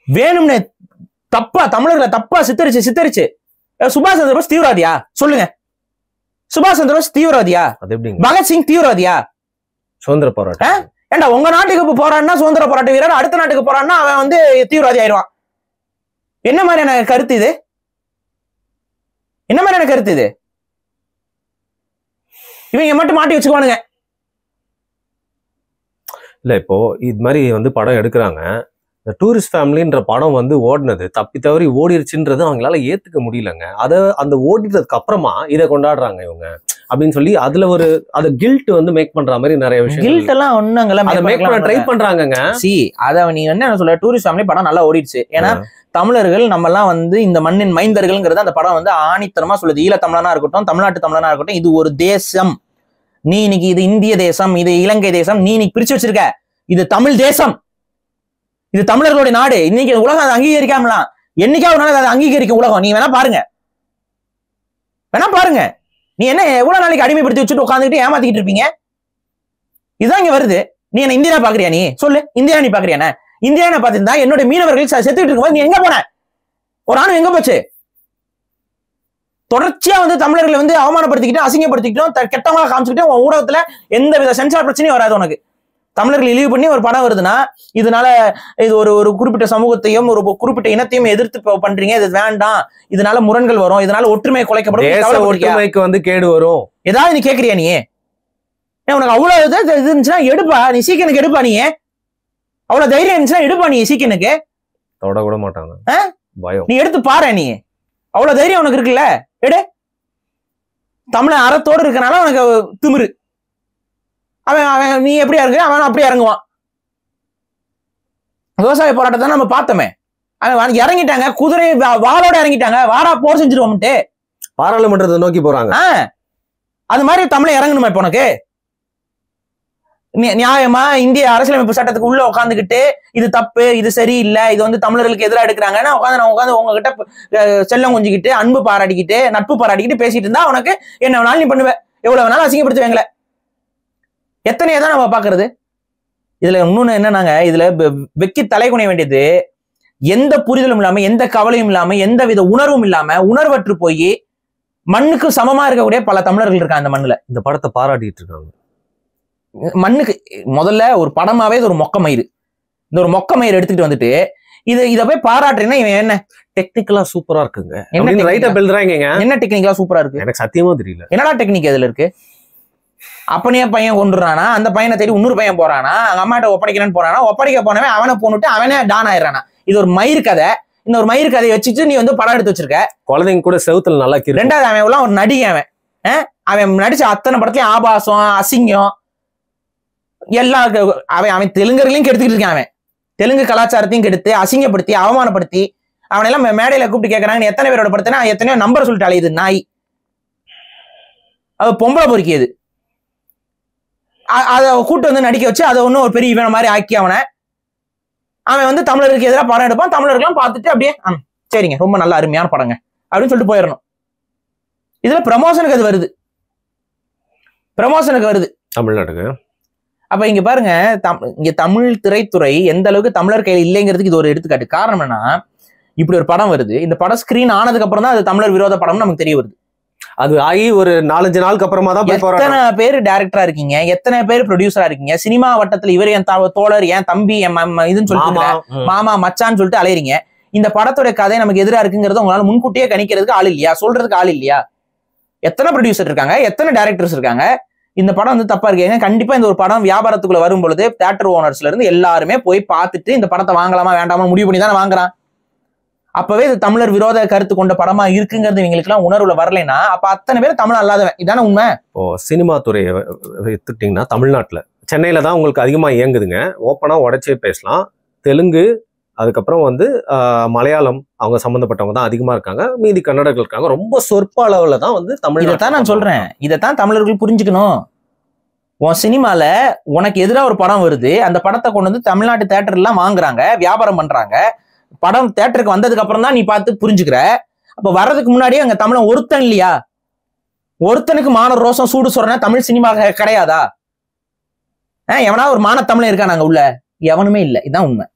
வேணும்னு தப்பா தமிழர்களை தப்பா சித்தரிச்சு. சுபாஷ் சந்திர போஸ் தீவிரவாதியா? சொல்லுங்க. சுபாஷ் சந்திர போஸ் தீவிரவாதியா? பகத்சிங் தீவிரவாதியா? சுதந்திர போராட்டம். ஏண்டா உங்க நாட்டுக்கு போறான்னா சுதந்திர போராட்ட வீரர், அடுத்த நாட்டுக்கு போறான்னா அவன் வந்து தீவிரவாதி ஆயிடுவான். என்ன மாதிரியான கருத்து இது? என்ன மாதிரியான கருத்து இது? இவங்க மட்டும் மாட்டி வச்சுக்குவானுங்க. இல்ல இப்போ இது மாதிரி வந்து படம் எடுக்கிறாங்க, இந்த டூரிஸ்ட் ஃபேமிலின்ற படம் வந்து ஓடினது தப்பி தவறி ஓடிருச்சுன்றது அவங்களால ஏத்துக்க முடியலங்க. அந்த ஓடினதுக்கு அப்புறமா இதை கொண்டாடுறாங்க இவங்க அப்படின்னு சொல்லி அதுல ஒரு அத கில்ட் வந்து மேக் பண்ற மாதிரி நிறைய விஷயம். கில்ட் எல்லாம் ஒண்ணுங்கெல்லாம் மேக் பண்ண ட்ரை பண்றாங்கங்க. அத நீ என்ன சொல்ல, டூரிஸ்ட் ஃபேமிலி படம் நல்லா ஓடிடுச்சு. ஏன்னா தமிழர்கள் நம்ம எல்லாம் வந்து இந்த மண்ணின் மைந்தர்கள்ங்கிறது அந்த படம் வந்து ஆணித்தனமா சொல்லுது. ஈழ தமிழனா இருக்கட்டும், தமிழ்நாட்டு தமிழனா இருக்கட்டும், இது ஒரு தேசம். நீ இன்னைக்கு இது இந்திய தேசம், இது இலங்கை தேசம், நீ இன்னைக்கு பிரிச்சு வச்சிருக்க. இது தமிழ் தேசம், இது தமிழர்களுடைய நாடு. இன்னைக்கு உலகம் அதை அங்கீகரிக்காமலாம், என்னைக்காவது நாள் அதை அங்கீகரிக்கும் உலகம். நீ வேணா பாருங்க, நீ என்ன எவ்வளவு நாளைக்கு அடிமைப்படுத்தி வச்சுட்டு உட்காந்துக்கிட்டு ஏமாத்திக்கிட்டு இருப்பீங்க? இதுதான் இங்க வருது. நீ என்ன இந்தியா பாக்குறியா? நீ சொல்லு, இந்தியா நீ பாக்குறியா? இந்தியா பாத்திருந்தா என்னோட மீனவர்கள் செத்துக்கிட்டு இருக்கும்போது நீ எங்க போன? ஒரு ஆணு எங்க போச்சு? தொடர்ச்சியா வந்து தமிழர்களை வந்து அவமானப்படுத்திக்கிட்டு, அசிங்கப்படுத்திக்கிட்டோம், கெட்டவங்களா காமிச்சுக்கிட்டு உன் ஊடகத்துல எந்த வித சென்சார் பிரச்சனையும் வராது உனக்கு. தமிழர்கள் இழிவு பண்ணி ஒரு படம் வருதுன்னா, இதனால இது ஒரு குறிப்பிட்ட சமூகத்தையும் ஒரு குறிப்பிட்ட இனத்தையும் எதிர்த்து பண்றீங்க, இது வேண்டாம், இதனால முரண்கள் வரும், இதனால ஒற்றுமை குலைக்கப்படும், ஒற்றுமைக்கு வந்து கேடு வரும், ஏதாவது நீ கேட்கறியா? நீ உனக்கு அவ்வளவு இது இருந்துச்சுன்னா எடுப்பா, நீ சீக்கிரனுக்கு எடுப்பா. நீ அவ்வளவு தைரியம் இருந்துச்சுன்னா எடுப்பா, நீ சீக்கிரனுக்கு. தொட கூட மாட்டாங்க. பயம். நீ எடுத்து பாரு, நீ அவ்வளவு தைரியம் உனக்கு இருக்குல்ல, எடு. தமிழ அறத்தோடு இருக்கனால உனக்கு திமிரு. அவன் நீ எப்படியா இருக்கு, அவன் அப்படியே இறங்குவான். விவசாய போராட்டத்தை நம்ம பார்த்தோமே, அவன் இறங்கிட்டாங்க, குதிரை வாளோட இறங்கிட்டாங்க, வாரா போர் செஞ்சிருவோம்ட்டு பாராளுமன்றத்தை நோக்கி போறாங்க. அது மாதிரி தமிழை இறங்கணுமா இப்ப உனக்கு? நியாயமா இந்திய அரசியலமைப்பு சட்டத்துக்கு உள்ள உட்காந்துக்கிட்டு இது தப்பு, இது சரியில்லை, இது வந்து தமிழர்களுக்கு எதிராக எடுக்கிறாங்கன்னா உட்காந்து உங்ககிட்ட செல்லம் கொஞ்சிக்கிட்டு அன்பு பாராட்டிக்கிட்டு நட்பு பாராட்டிக்கிட்டு பேசிட்டு இருந்தா உனக்கு என்ன வேணாலும் நீ பண்ணுவ, எவ்வளவு வேணாலும் அசிங்கப்படுத்துவீங்களே. எத்தனையோ தான் நம்ம பாக்குறது. இதுல இன்னொன்னு என்னன்னாங்க, இதுல வெக்கி தலை குனிய வேண்டியது, எந்த புரிதலும் இல்லாம, எந்த கவலையும் இல்லாம, எந்த வித உணர்வும் இல்லாம உணர்வற்று போய் மண்ணுக்கு சமமா இருக்கக்கூடிய பல தமிழர்கள் இருக்காங்க அந்த மண்ணுல. இந்த படத்தை பாராட்டிட்டு இருக்காங்க. மண்ணுக்கு முதல்ல ஒரு படமாவே இது ஒரு மொக்க மயிறு. இந்த ஒரு மொக்க மயிறு எடுத்துக்கிட்டு வந்துட்டு இதை போய் பாராட்டுறீங்கன்னா இவன் என்ன டெக்னிக்கலா சூப்பரா இருக்குங்க, என்ன டெக்னிக்கலா சூப்பரா இருக்கு எனக்கு சத்தியமா தெரியல. என்னடா டெக்னிக் அதுல இருக்கு? அப்பனே பையன் கொண்டுறானா, அந்த பையனை தேடி இன்னொரு பையன் போறானா, அங்க அம்மாட்ட ஒப்படைக்கணும்னு போறானா, ஒப்படைக்க போனவன் அவனை போனுட்டு அவனே டான் ஆயிடுறானா. இது ஒரு மயிறு கதை. இந்த ஒரு மயிறு கதையை வச்சுட்டு நீ வந்து படம் எடுத்து வச்சிருக்க. குழந்தைங்க கூட செவுத்துல நல்லா இருக்கு. ரெண்டாவது அவன் எல்லாம் ஒரு நடிகை. அவன் நடிச்ச அத்தனை படத்துலயும் ஆபாசம், அசிங்கம் எல்லாம். அவன் தெலுங்கர்களையும் கெடுத்துக்கிட்டு இருக்கான். அவன் தெலுங்கு கலாச்சாரத்தையும் கெடுத்து அசிங்கப்படுத்தி அவமானப்படுத்தி அவனெல்லாம் மேடையில கூப்பிட்டு கேட்கறாங்க, எத்தனை பேரோட படத்தினா எத்தனையோ நம்பர் சொல்லிட்டு அலையுது நாய். அது பொம்பளை பொறுக்கியது. அதை கூட்டு வந்து நடிக்க வச்சு அதை ஒன்னும் ஒரு பெரிய இவன மாதிரி ஆக்கி அவன் வந்து தமிழருக்கு எதிராக படம் எடுப்பான். தமிழர்கள்லாம் பார்த்துட்டு அப்படியே சரிங்க ரொம்ப நல்ல அருமையான படங்க அப்படின்னு சொல்லிட்டு போயிடணும். இதுல ப்ரமோஷனுக்கு அது வருது, ப்ரமோஷனுக்கு வருது தமிழ்நாட்டுக்கு. அப்ப இங்க பாருங்க, இங்க தமிழ் திரைத்துறை எந்த அளவுக்கு தமிழர் கையில் இல்லைங்கிறதுக்கு இது ஒரு எடுத்துக்காட்டு. காரணம் என்னன்னா, இப்படி ஒரு படம் வருது, இந்த படம் ஸ்கிரீன் ஆனதுக்கு அப்புறம் தான் அது தமிழர் விரோத படம்னு நமக்கு தெரிய வருது. அது ஆகி ஒரு 4-5 நாளுக்கு அப்புறமா தான் எத்தனை பேர் டைரக்டரா இருக்கீங்க, எத்தனை பேர் ப்ரொடியூசரா இருக்கீங்க, சினிமா வட்டத்துல இவர் என் தோழர், என் தம்பி, என் இதுன்னு சொல்லிட்டு மாமா மச்சான்னு சொல்லிட்டு அலையறீங்க. இந்த படத்தோட கதை நமக்கு எதிராக இருக்குங்கிறத உங்களால முன்கூட்டியே கணிக்கிறதுக்கு ஆள் இல்லையா, சொல்றதுக்கு ஆள் இல்லையா? எத்தனை ப்ரொடியூசர் இருக்காங்க, எத்தனை டைரக்டர்ஸ் இருக்காங்க. இந்த படம் வந்து தப்பா இருக்கு. கண்டிப்பா இந்த ஒரு படம் வியாபாரத்துக்குள்ள வரும் பொழுது தியேட்டர் ஓனர்ஸ்ல இருந்து எல்லாருமே போய் பார்த்துட்டு இந்த படத்தை வாங்கலாமா வேண்டாமா முடிவு பண்ணி தானே வாங்குறான். அப்பவே இது தமிழர் விரோத கருத்து கொண்ட படமா இருக்குங்கிறது இவங்களுக்கு எல்லாம் உணர்வுல வரலைன்னா அப்ப அத்தனை பேர் தமிழ் அல்லாதவன். இதான உண்மை. இப்போ சினிமா துறையை எடுத்துட்டீங்கன்னா தமிழ்நாட்டுல சென்னையில தான் உங்களுக்கு அதிகமா இயங்குதுங்க. ஓப்பனா உடைச்சே பேசலாம். தெலுங்கு, அதுக்கப்புறம் வந்து மலையாளம் அவங்க சம்பந்தப்பட்டவங்க தான் அதிகமா இருக்காங்க. மீதி கன்னடர்கள் இருக்காங்க. ரொம்ப சொற்ப அளவுல தான் வந்து தமிழ். இதைத்தான் நான் சொல்றேன், இதைத்தான் தமிழர்கள் புரிஞ்சுக்கணும். உன் சினிமால உனக்கு எதிராக ஒரு படம் வருது, அந்த படத்தை கொண்டு வந்து தமிழ்நாட்டு தியேட்டர் எல்லாம் வாங்குறாங்க, வியாபாரம் பண்றாங்க. படம் தியேட்டருக்கு வந்ததுக்கு அப்புறம் தான் நீ பார்த்து புரிஞ்சுக்கிற. அப்ப வர்றதுக்கு முன்னாடியே அங்க தமிழன் ஒருத்தன் இல்லையா? ஒருத்தனுக்கு மான ரோசம் சூடு சொல்றேன்னா தமிழ் சினிமா கிடையாதா? எவனா ஒரு மான தமிழன் இருக்கான் அங்க உள்ள? எவனுமே இல்லை. இதுதான் உண்மை.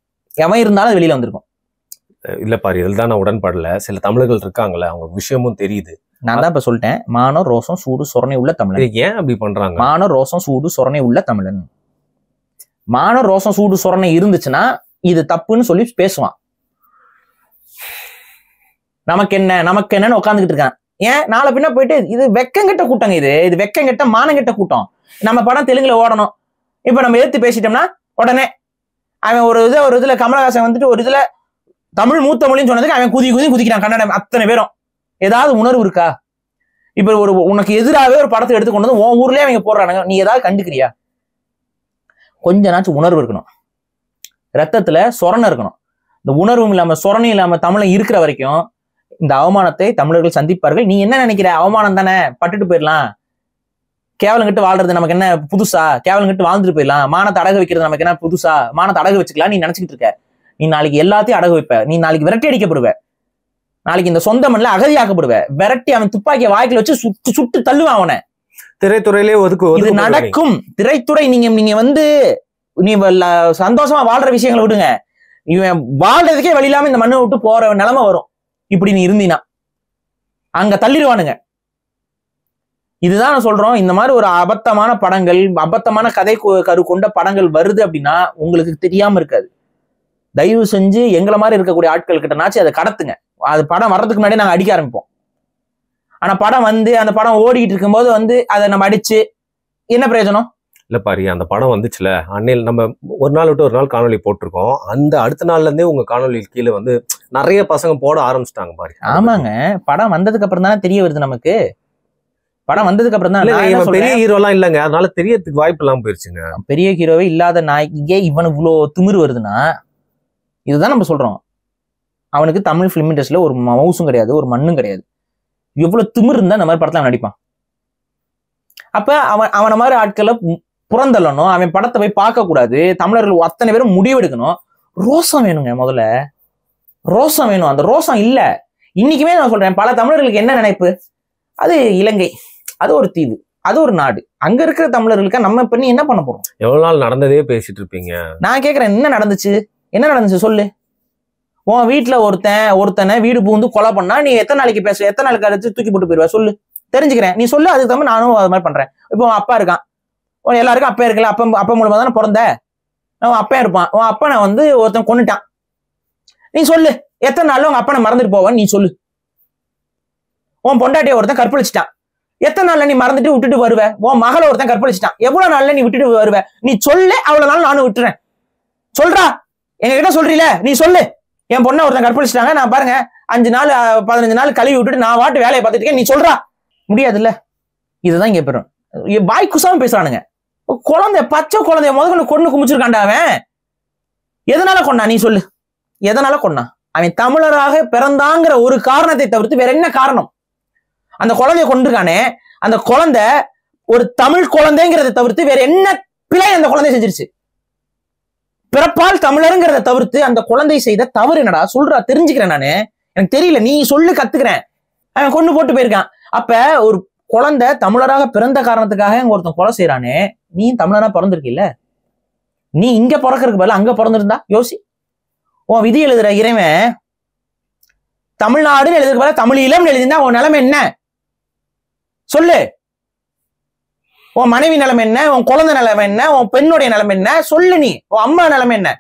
எவன் இருந்தாலும் வெளியில வந்திருக்கும். இல்ல பாரு, இதில் தான் நான் உடன்படல. சில தமிழர்கள் இருக்காங்கல்ல, அவங்க விஷயமும் தெரியுது. நான் தான் இப்ப சொல்லிட்டேன், மானம் ரோசம் சூடு சொரணை உள்ள தமிழன். ஏன் அப்படி பண்றாங்க? மானம் ரோசம் சூடு சொரணை உள்ள தமிழன். மானம் ரோசம் சூடு சொரணை இருந்துச்சுன்னா இது தப்புன்னு சொல்லி பேசுவான். நமக்கு என்னன்னு உட்காந்துக்கிட்டு இருக்கான். ஏன் நாளை பின்ன போயிட்டு இது வெக்கங்கிட்ட கூட்டங்க, இது வெக்கங்கிட்ட மானங்கிட்ட கூட்டம். நம்ம படம் தெலுங்குல ஓடணும், இப்ப நம்ம எடுத்து பேசிட்டோம்னா உடனே அவன் ஒரு இதுல கமலஹாசன் வந்துட்டு ஒரு இதுல தமிழ் மூத்த மொழின்னு சொன்னதுக்கு அவன் குதிக்கிறான். கன்னடம் அத்தனை பேரும். ஏதாவது உணர்வு இருக்கா? இப்ப ஒரு உனக்கு எதிராகவே ஒரு படத்தை எடுத்துக்கொண்டு வந்து உன் ஊர்லயே அவங்க போடுறானுங்க, நீ ஏதாவது கண்டுக்கிறியா? கொஞ்ச நாச்சும் உணர்வு இருக்கணும், ரத்தத்துல சொரணை இருக்கணும். இந்த உணர்வும் இல்லாம சொரணையும் இல்லாம தமிழன் இருக்கிற வரைக்கும் இந்த அவமானத்தை தமிழர்கள் சந்திப்பார்கள். நீ என்ன நினைக்கிற? அவமானம் தானே, பட்டுட்டு போயிடலாம். கேவலம் கிட்ட வாழ்றது நமக்கு என்ன புதுசா? கேவலம் கிட்ட வாழ்ந்துட்டு போயிடலாம். மானத்தை அடகு வைக்கிறது நமக்கு என்ன புதுசா? மானத்தை அடகு வச்சுக்கலாம் நீ நினைச்சுக்கிட்டு இருக்க. நீ நாளைக்கு எல்லாத்தையும் அடகு வைப்ப. நீ நாளைக்கு விரட்டி அடிக்கப்படுவ. நாளைக்கு இந்த சொந்த மண்ணில் அகதியாக்கப்படுவ. விரட்டி அவன் துப்பாக்கிய வாய்க்குல வச்சு சுட்டு தள்ளுவான் அவனை. திரைத்துறையிலே இது நடக்கும். திரைத்துறை நீங்க வந்து நீ சந்தோஷமா வாழ்ற விஷயங்களை விடுங்க. இவன் வாழ்றதுக்கே வழி இல்லாம இந்த மண்ணை விட்டு போற நிலைமை வரும். இப்படி நீ இருந்தீனா அங்க தள்ளிடுவானுங்க. இதுதான் நான் சொல்றோம். இந்த மாதிரி ஒரு அபத்தமான படங்கள், அபத்தமான கதை கரு கொண்ட படங்கள் வருது அப்படின்னா உங்களுக்கு தெரியாம இருக்காது. தயவு செஞ்சு எங்களை மாதிரி இருக்கக்கூடிய ஆட்கள் கிட்டனாச்சும் அதை கடத்துங்க. அது படம் வர்றதுக்கு முன்னாடி நாங்க அடிக்க ஆரம்பிப்போம். ஆனா படம் வந்து அந்த படம் ஓடிக்கிட்டு இருக்கும்போது வந்து அதை நம்ம அடிச்சு என்ன பிரயோஜனம்? இல்ல பாரு அந்த படம் வந்துச்சுல அன்னையில் நம்ம ஒரு நாள் விட்டு ஒரு நாள் காணொலி போட்டிருக்கோம். அந்த அடுத்த நாள்ல இருந்தே உங்க காணொலி கீழே வந்து நிறைய பசங்க போட ஆரம்பிச்சிட்டாங்க பாரு. ஆமாங்க, படம் வந்ததுக்கு அப்புறம் தானே தெரிய வருது நமக்கு. படம் வந்ததுக்கு அப்புறம் தான் பெரிய ஹீரோ எல்லாம் இல்லைங்க, அதனால தெரியறதுக்கு வாய்ப்பு இல்லாம போயிருச்சுங்க. பெரிய ஹீரோவே இல்லாத நாய்க்கே இவனு இவ்வளோ திமிரு வருதுன்னா இதுதான் நம்ம சொல்றோம். அவனுக்கு தமிழ் பிலிம் இண்டஸ்ட்ரியில ஒரு மவுசும் கிடையாது, ஒரு மண்ணும் கிடையாது. எவ்வளவு திமிரு இருந்தா இந்த மாதிரி படத்துல அவன் நடிப்பான். அப்ப அவன மாதிரி ஆட்களை புறந்தள்ளணும், அவன் படத்தை போய் பார்க்க கூடாது, தமிழர்கள் அத்தனை பேரும் முடிவெடுக்கணும். ரோசம் வேணுங்க, முதல்ல ரோசம் வேணும். அந்த ரோசம் இல்ல. இன்னைக்குமே நான் சொல்றேன், பல தமிழர்களுக்கு என்ன நினைப்பு, அது இலங்கை, அது ஒரு தீவு, அது ஒரு நாடு, அங்க இருக்கிற தமிழர்களுக்கு நம்ம பண்ணி என்ன பண்ண போறோம்? எவ்வளவு நாள் நடந்ததே பேசிட்டு இருப்பீங்க. நான் கேக்குறேன், என்ன நடந்துச்சு சொல்லு. உன் வீட்டுல ஒருத்தனை வீடு பூந்து கொலை பண்ணா நீ எத்தனை நாளைக்கு பேச, எத்தனை நாளைக்கு கழிச்சு தூக்கி போட்டு போயிருவ சொல்லு, தெரிஞ்சுக்கிறேன். நீ சொல்லு, அதுக்கு தகுந்த நானும் அது மாதிரி பண்றேன். இப்போ உன் அப்பா இருக்கான், எல்லாருக்கும் அப்பா இருக்குல்ல, அப்பா மூலமா தானே பிறந்த, அவன் அப்பா இருப்பான். உன் அப்பனை வந்து ஒருத்தன் கொன்னுட்டான், நீ சொல்லு எத்தனை நாள் உங்க அப்பனை மறந்துட்டு போவான்னு நீ சொல்லு. உன் பொண்டாட்டிய ஒருத்தன் கற்பழிச்சிட்டான், எத்தனை நாள்ல நீ மறந்துட்டு விட்டுட்டு வருவ? உன் மகளை ஒருத்தன் கற்பழிச்சிட்டான், எவ்வளவு நாள்ல நீ விட்டுட்டு வருவ? நீ சொல்லு, அவ்வளவு நாள் நானும் விட்டுறேன். சொல்றா, எங்க கிட்ட சொல்றீல, நீ சொல்லு. என் பொண்ணை ஒருத்தன் கற்பழிச்சிட்டாங்க, நான் பாருங்க 5 நாள் 15 நாள் கழுவி விட்டுட்டு நான் வாட்டு வேலையை பார்த்துட்டு இருக்கேன், நீ சொல்றா. முடியாதுல்ல. இதுதான் இங்க பெறும். வாய் குசாம பேசுறானுங்க. குழந்தை, பச்சை குழந்தைய முதல்ல கொண்டு குமிச்சிருக்காண்டா அவன். எதனால கொண்டா நீ சொல்லு, எதனால கொண்டா? அவன் தமிழராக பிறந்தாங்கிற ஒரு காரணத்தை தவிர்த்து வேற என்ன காரணம்? அந்த குழந்தைய கொண்டிருக்கானே, அந்த குழந்தை ஒரு தமிழ் குழந்தைங்கிறத தவிர்த்து வேற என்ன பிழை அந்த குழந்தை செஞ்சிருச்சு? பிறப்பால் தமிழருங்கிறத தவிர்த்து அந்த குழந்தை செய்த தவறு என்னடா சொல்றா, தெரிஞ்சுக்கிறேன் நானு. எனக்கு தெரியல, நீ சொல்லு, கத்துக்கிறேன். அவன் கொண்டு போட்டு போயிருக்கான். அப்ப ஒரு குழந்தை தமிழராக பிறந்த காரணத்துக்காக ஒருத்தன் கொலை செய்யறானே, நீ தமிழரா பிறந்திருக்கில்ல, நீ இங்க பிறக்கிறதுக்கு பதிலா அங்க பிறந்திருந்தா யோசி. உன் விதி எழுதுற இறைவன் தமிழ்நாடுன்னு எழுதுறதுக்கு பதிலா தமிழீழம்னு எழுதிருந்தா உன் நிலைமை என்ன சொல்லு. உன் மனைவி நிலைமை என்ன, உன் குழந்தை நிலைமை என்ன, உன் பெண்ணுடைய நிலைமை என்ன சொல்லு. நீ உன் அம்மா நிலைமை என்ன?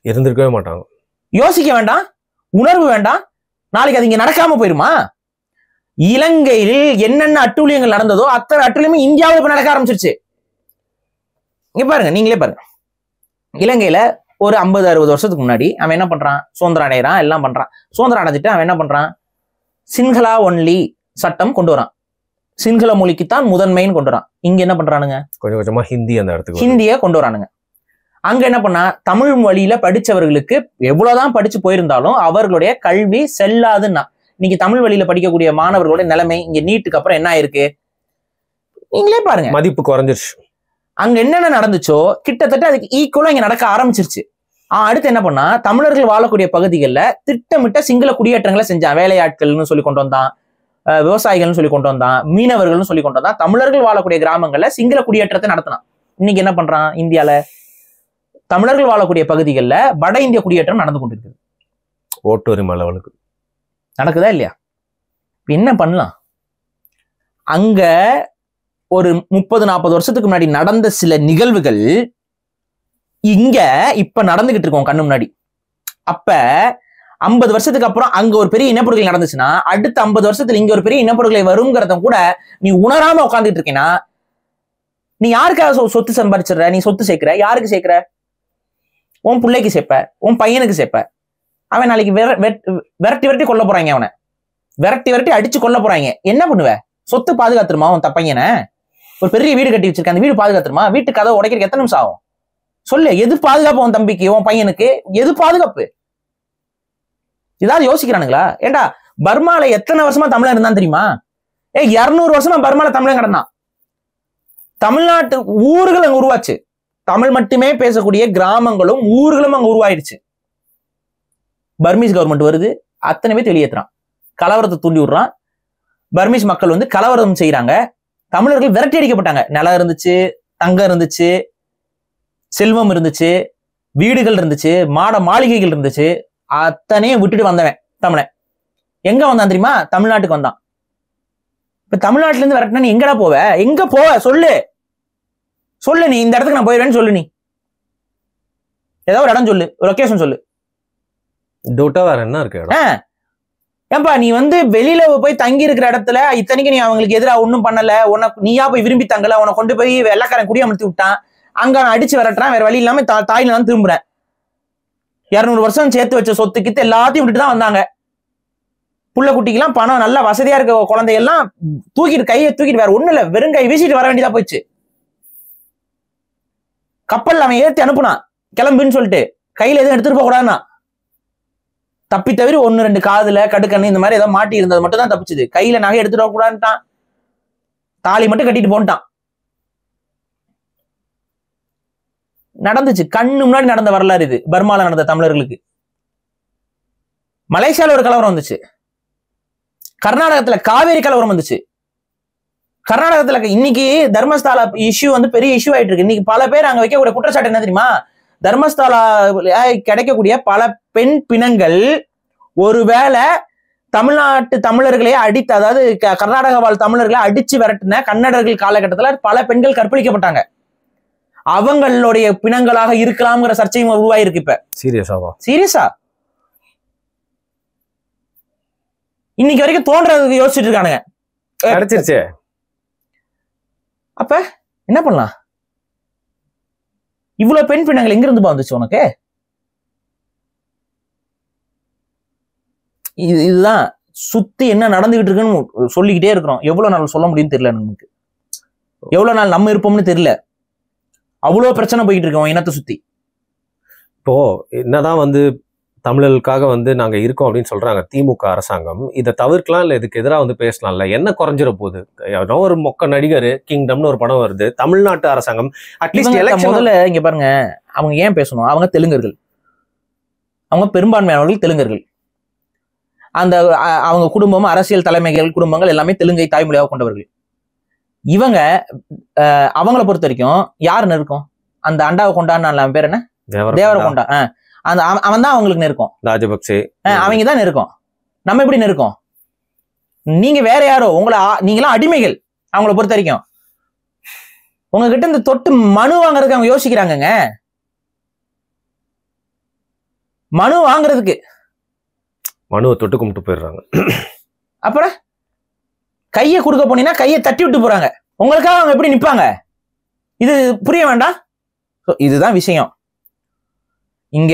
இருந்திருக்கவே மாட்டாங்க. யோசிக்க வேண்டாம், உணர்வு வேண்டாம். நாளைக்கு அது இங்க நடக்காம போயிருமா? இலங்கையில் என்னென்ன அட்டூழியங்கள் நடந்ததோ அத்தனை அட்டூழியமும் இந்தியாவில் இப்ப நடக்க ஆரம்பிச்சிருச்சு. இங்க பாருங்க, நீங்களே பாருங்க. இலங்கையில ஒரு 50-60 வருஷத்துக்கு முன்னாடி அவன் என்ன பண்றான், சுதந்திரம் அடைகிறான், எல்லாம் பண்றான். சுதந்திரம் அடைஞ்சிட்டு அவன் என்ன பண்றான், சிங்களா ஒன்லி சட்டம் கொண்டு வரான், சிங்கள மொழிக்குத்தான் முதன்மைன்னு கொண்டு வரான். இங்க என்ன பண்றானுங்க, கொஞ்சம் கொஞ்சமா ஹிந்தி அந்த இடத்துக்கு ஹிந்திய கொண்டு வரானுங்க. அங்க என்ன பண்ணா, தமிழ் வழியில படிச்சவர்களுக்கு எவ்வளவுதான் படிச்சு போயிருந்தாலும் அவர்களுடைய கல்வி செல்லாதுன்னா, இன்னைக்கு தமிழ் வழியில படிக்கக்கூடிய மாணவர்களுடைய நிலைமை இங்க நீட்டுக்கு அப்புறம் என்ன ஆயிருக்கு நீங்களே பாருங்க, மதிப்பு குறைஞ்சிருச்சு. அங்க என்னென்ன நடந்துச்சோ கிட்டத்தட்ட அதுக்கு ஈக்குவலா இங்க நடக்க ஆரம்பிச்சிருச்சு. அடுத்து என்ன பண்ணா, தமிழர்கள் வாழக்கூடிய பகுதிகளில் திட்டமிட்ட சிங்கள குடியேற்றங்களை செஞ்சான். வேலையாட்கள்னு சொல்லி கொண்டு வந்தான், விவசாயிகள்னு சொல்லி கொண்டு வந்தான், மீனவர்கள்னு சொல்லி கொண்டு வந்தான். தமிழர்கள் வாழக்கூடிய கிராமங்கள்ல சிங்கள குடியேற்றத்தை நடத்தினான். இன்னைக்கு என்ன பண்றான், இந்தியால தமிழர்கள் வாழக்கூடிய பகுதிகளில் வட இந்திய குடியேற்றம் நடந்து கொண்டிருக்கு. ஓட்டுரிமை அளவுக்கு நடக்குதா இல்லையா? என்ன பண்ணலாம்? அங்க ஒரு 30-40 வருஷத்துக்கு முன்னாடி நடந்த சில நிகழ்வுகள் இங்க இப்ப நடந்துகிட்டு இருக்கோம் கண்ணு முன்னாடி. அப்ப 50 வருஷத்துக்கு அப்புறம் அங்க ஒரு பெரிய இனப்படுகொலை நடந்துச்சுன்னா அடுத்த 50 வருஷத்துல இங்க ஒரு பெரிய இனப்படுகொலை வருங்கிறத கூட நீ உணராம உட்காந்துட்டு இருக்கேன்னா, நீ யாருக்காக சொத்து சம்பாதிச்சிடுற? நீ சொத்து சேர்க்கிற, யாருக்கு சேர்க்கிற? உன் பிள்ளைக்கு சேர்ப்ப, உன் பையனுக்கு சேர்ப்ப. அவன் நாளைக்கு விரட்டி விரட்டி கொல்ல போறாங்க, அவனை விரட்டி விரட்டி அடிச்சு கொல்ல போறாங்க. என்ன பண்ணுவ? சொத்து பாதுகாத்துருமா உன் பையனை? ஒரு பெரிய வீடு கட்டி வச்சிருக்க, அந்த வீடு பாதுகாத்துருமா? வீட்டு கதவை உடைக்கிறதுக்கு எத்தனை நிமிஷம் ஆகும் சொல்லு? எது பாதுகாப்பு உன் தம்பிக்கு, உன் பையனுக்கு எது பாதுகாப்பு? ஏதாவது யோசிக்கிறானுங்களா? ஏண்டா பர்மால எத்தனை வருஷமா தமிழன் இருந்தான் தெரியுமா? 200 வருஷமா பர்மால தமிழன் கிடந்தான். தமிழ்நாட்டு ஊர்கள் அங்க உருவாச்சு. தமிழ் மட்டுமே பேசக்கூடிய கிராமங்களும் ஊர்களும் அங்க உருவாயிடுச்சு. பர்மீஸ் கவர்மெண்ட் வருது, அத்தனை பேர் வெளியேற்றுறான், கலவரத்தை தூண்டி விடுறான். பர்மீஸ் மக்கள் வந்து கலவரம் செய்யறாங்க. தமிழர்கள் விரட்டி அடிக்கப்பட்டாங்க. நிலம் இருந்துச்சு, தங்கம் இருந்துச்சு, செல்வம் இருந்துச்சு, வீடுகள் இருந்துச்சு, மாளிகைகள் இருந்துச்சு. அத்தனையும் விட்டுட்டு வந்தவன் தமிழன் எங்க வந்தான் தெரியுமா? தமிழ்நாட்டுக்கு வந்தான். இப்ப தமிழ்நாட்டுல இருந்து விரட்டினா நீ எங்கடா போவ? எங்க போவ சொல்லு சொல்லு. நீ இந்த இடத்துக்கு நான் போயிடுவேன்னு சொல்லு. நீ ஏதாவது ஒரு இடம் சொல்லு, லொகேஷன் சொல்லு. வேற என்ன இருக்கு? ஏன்பா நீ வந்து வெளியில போய் தங்கி இருக்கிற இடத்துல இத்தனைக்கு நீ அவங்களுக்கு எதிராக ஒன்றும் பண்ணல, உனக்கு நீயா போய் விரும்பி தங்கல, உன்னை கொண்டு போய் வெள்ளைக்காரன் குடியமர்த்தி விட்டான், அங்க நான் அடிச்சு விரட்டுறேன், வேற வழி இல்லாம தாயில தான் திரும்புறேன். 200 வருஷம் சேர்த்து வச்ச சொத்துக்கிட்டு எல்லாத்தையும் விட்டுட்டு தான் வந்தாங்க. புள்ள குட்டிக்கெல்லாம் பணம், நல்ல வசதியா இருக்க குழந்தைகள்லாம் கையை தூக்கிட்டு வேற ஒண்ணு இல்ல, வெறும் கை வீசிட்டு வர வேண்டியதா போயிடுச்சு. கப்பல் அவன் ஏற்றி அனுப்புனான் கிளம்புன்னு சொல்லிட்டு, கையில எதுவும் எடுத்துட்டு போக கூடாதுன்னா. தப்பி தவிர 1-2 காதுல கடுக்கண்ணு இந்த மாதிரி ஏதாவது மாட்டி இருந்தது மட்டும் தான் தப்பிச்சுது. கையில நகை எடுத்துட்டு போக கூடாதுட்டான், தாலி மட்டும் கட்டிட்டு போன்ட்டான். நடந்துச்சு, கண்ணு முன்னாடி நடந்த வரலாறு இது. பர்மால நடந்த தமிழர்களுக்கு. மலேசியால ஒரு கலவரம் வந்துச்சு, கர்நாடகத்துல காவேரி கலவரம் வந்துச்சு, கர்நாடகத்துல இன்னைக்கு தர்மஸ்தாலா இஷ்யூ வந்து பெரிய இஷ்யூ ஆயிட்டு இருக்கு. இன்னைக்கு பல பேர் அங்க வைக்கக்கூடிய குற்றச்சாட்டு என்ன தெரியுமா? தர்மஸ்தாலா கிடைக்கக்கூடிய பல பெண் பிணங்கள் ஒருவேளை தமிழ்நாட்டு தமிழர்களே அடித்து, அதாவது கர்நாடக வாழ் தமிழர்களை அடிச்சு விரட்டின கன்னடர்கள் காலகட்டத்தில் பல பெண்கள் கற்பழிக்கப்பட்டாங்க. அவங்களுடைய பிணங்களாக இருக்கலாம்ங்கிற சர்ச்சையும் உருவாயிருக்கு. இப்ப சீரியஸா இன்னைக்கு வரைக்கும் தோன்றதுக்கு யோசிச்சுட்டு இருக்கானுங்க. கிடைச்சிருச்சு. அப்ப என்ன பண்ணலாம்? இவ்வளவு பெண் பிணங்கள் எங்க இருந்து வந்துச்சு உனக்கு? இதுதான் சுத்தி என்ன நடந்துகிட்டு இருக்குன்னு சொல்லிக்கிட்டே இருக்கிறோம். எவ்வளவு நாள் சொல்ல முடியும்னு தெரியல நமக்கு. எவ்வளவு நாள் நம்ம இருப்போம்னு தெரியல. அவ்வளவு பிரச்சனை போயிட்டு இருக்கோம் இனத்தை சுத்தி. இப்போ என்னதான் வந்து தமிழர்களுக்காக வந்து நாங்க இருக்கோம் அப்படின்னு சொல்றாங்க திமுக அரசாங்கம், இதை தவிர்க்கலாம் இல்ல இதுக்கு எதிராக வந்து பேசலாம்ல, என்ன குறைஞ்சிட போகுது? ஒரு மொக்க நடிகர் கிங்டம்னு ஒரு படம் வருது, தமிழ்நாட்டு அரசாங்கம் அட்லீஸ்ட் முதல்ல இங்க பாருங்க, அவங்க ஏன் பேசணும்? அவங்க தெலுங்கர்கள், அவங்க பெரும்பான்மையானவர்கள் தெலுங்கர்கள். அந்த அவங்க குடும்பம், அரசியல் தலைமைகள் குடும்பங்கள் எல்லாமே தெலுங்கை தாய்மொழியாக கொண்டவர்கள். இவங்க அவங்கள பொறுத்த வரைக்கும் யாரு நெருக்கம்? அந்த அண்டாவை கொண்டான்னு பேர் என்ன, தேவரகொண்டா, அந்த அவன் தான் அவங்களுக்கு நெருக்கம். ராஜபக்சே அவங்க தான் நெருக்கம். நம்ம எப்படி நெருக்கம்? நீங்க வேற யாரோ, நீங்களாம் அடிமைகள். அவங்கள பொறுத்த வரைக்கும் உங்ககிட்ட இந்த தொட்டு மனு வாங்குறதுக்கு அவங்க யோசிக்கிறாங்கங்க. மனு வாங்குறதுக்கு மனுவை தொட்டு கும்பிட்டு போயிடுறாங்க. அப்புறம் கையை கொடுக்க போனீங்கன்னா கையை தட்டி விட்டு போறாங்க. உங்களுக்காக அவங்க எப்படி நிப்பாங்க? இது புரிய வேண்டாம். இதுதான் விஷயம். இங்க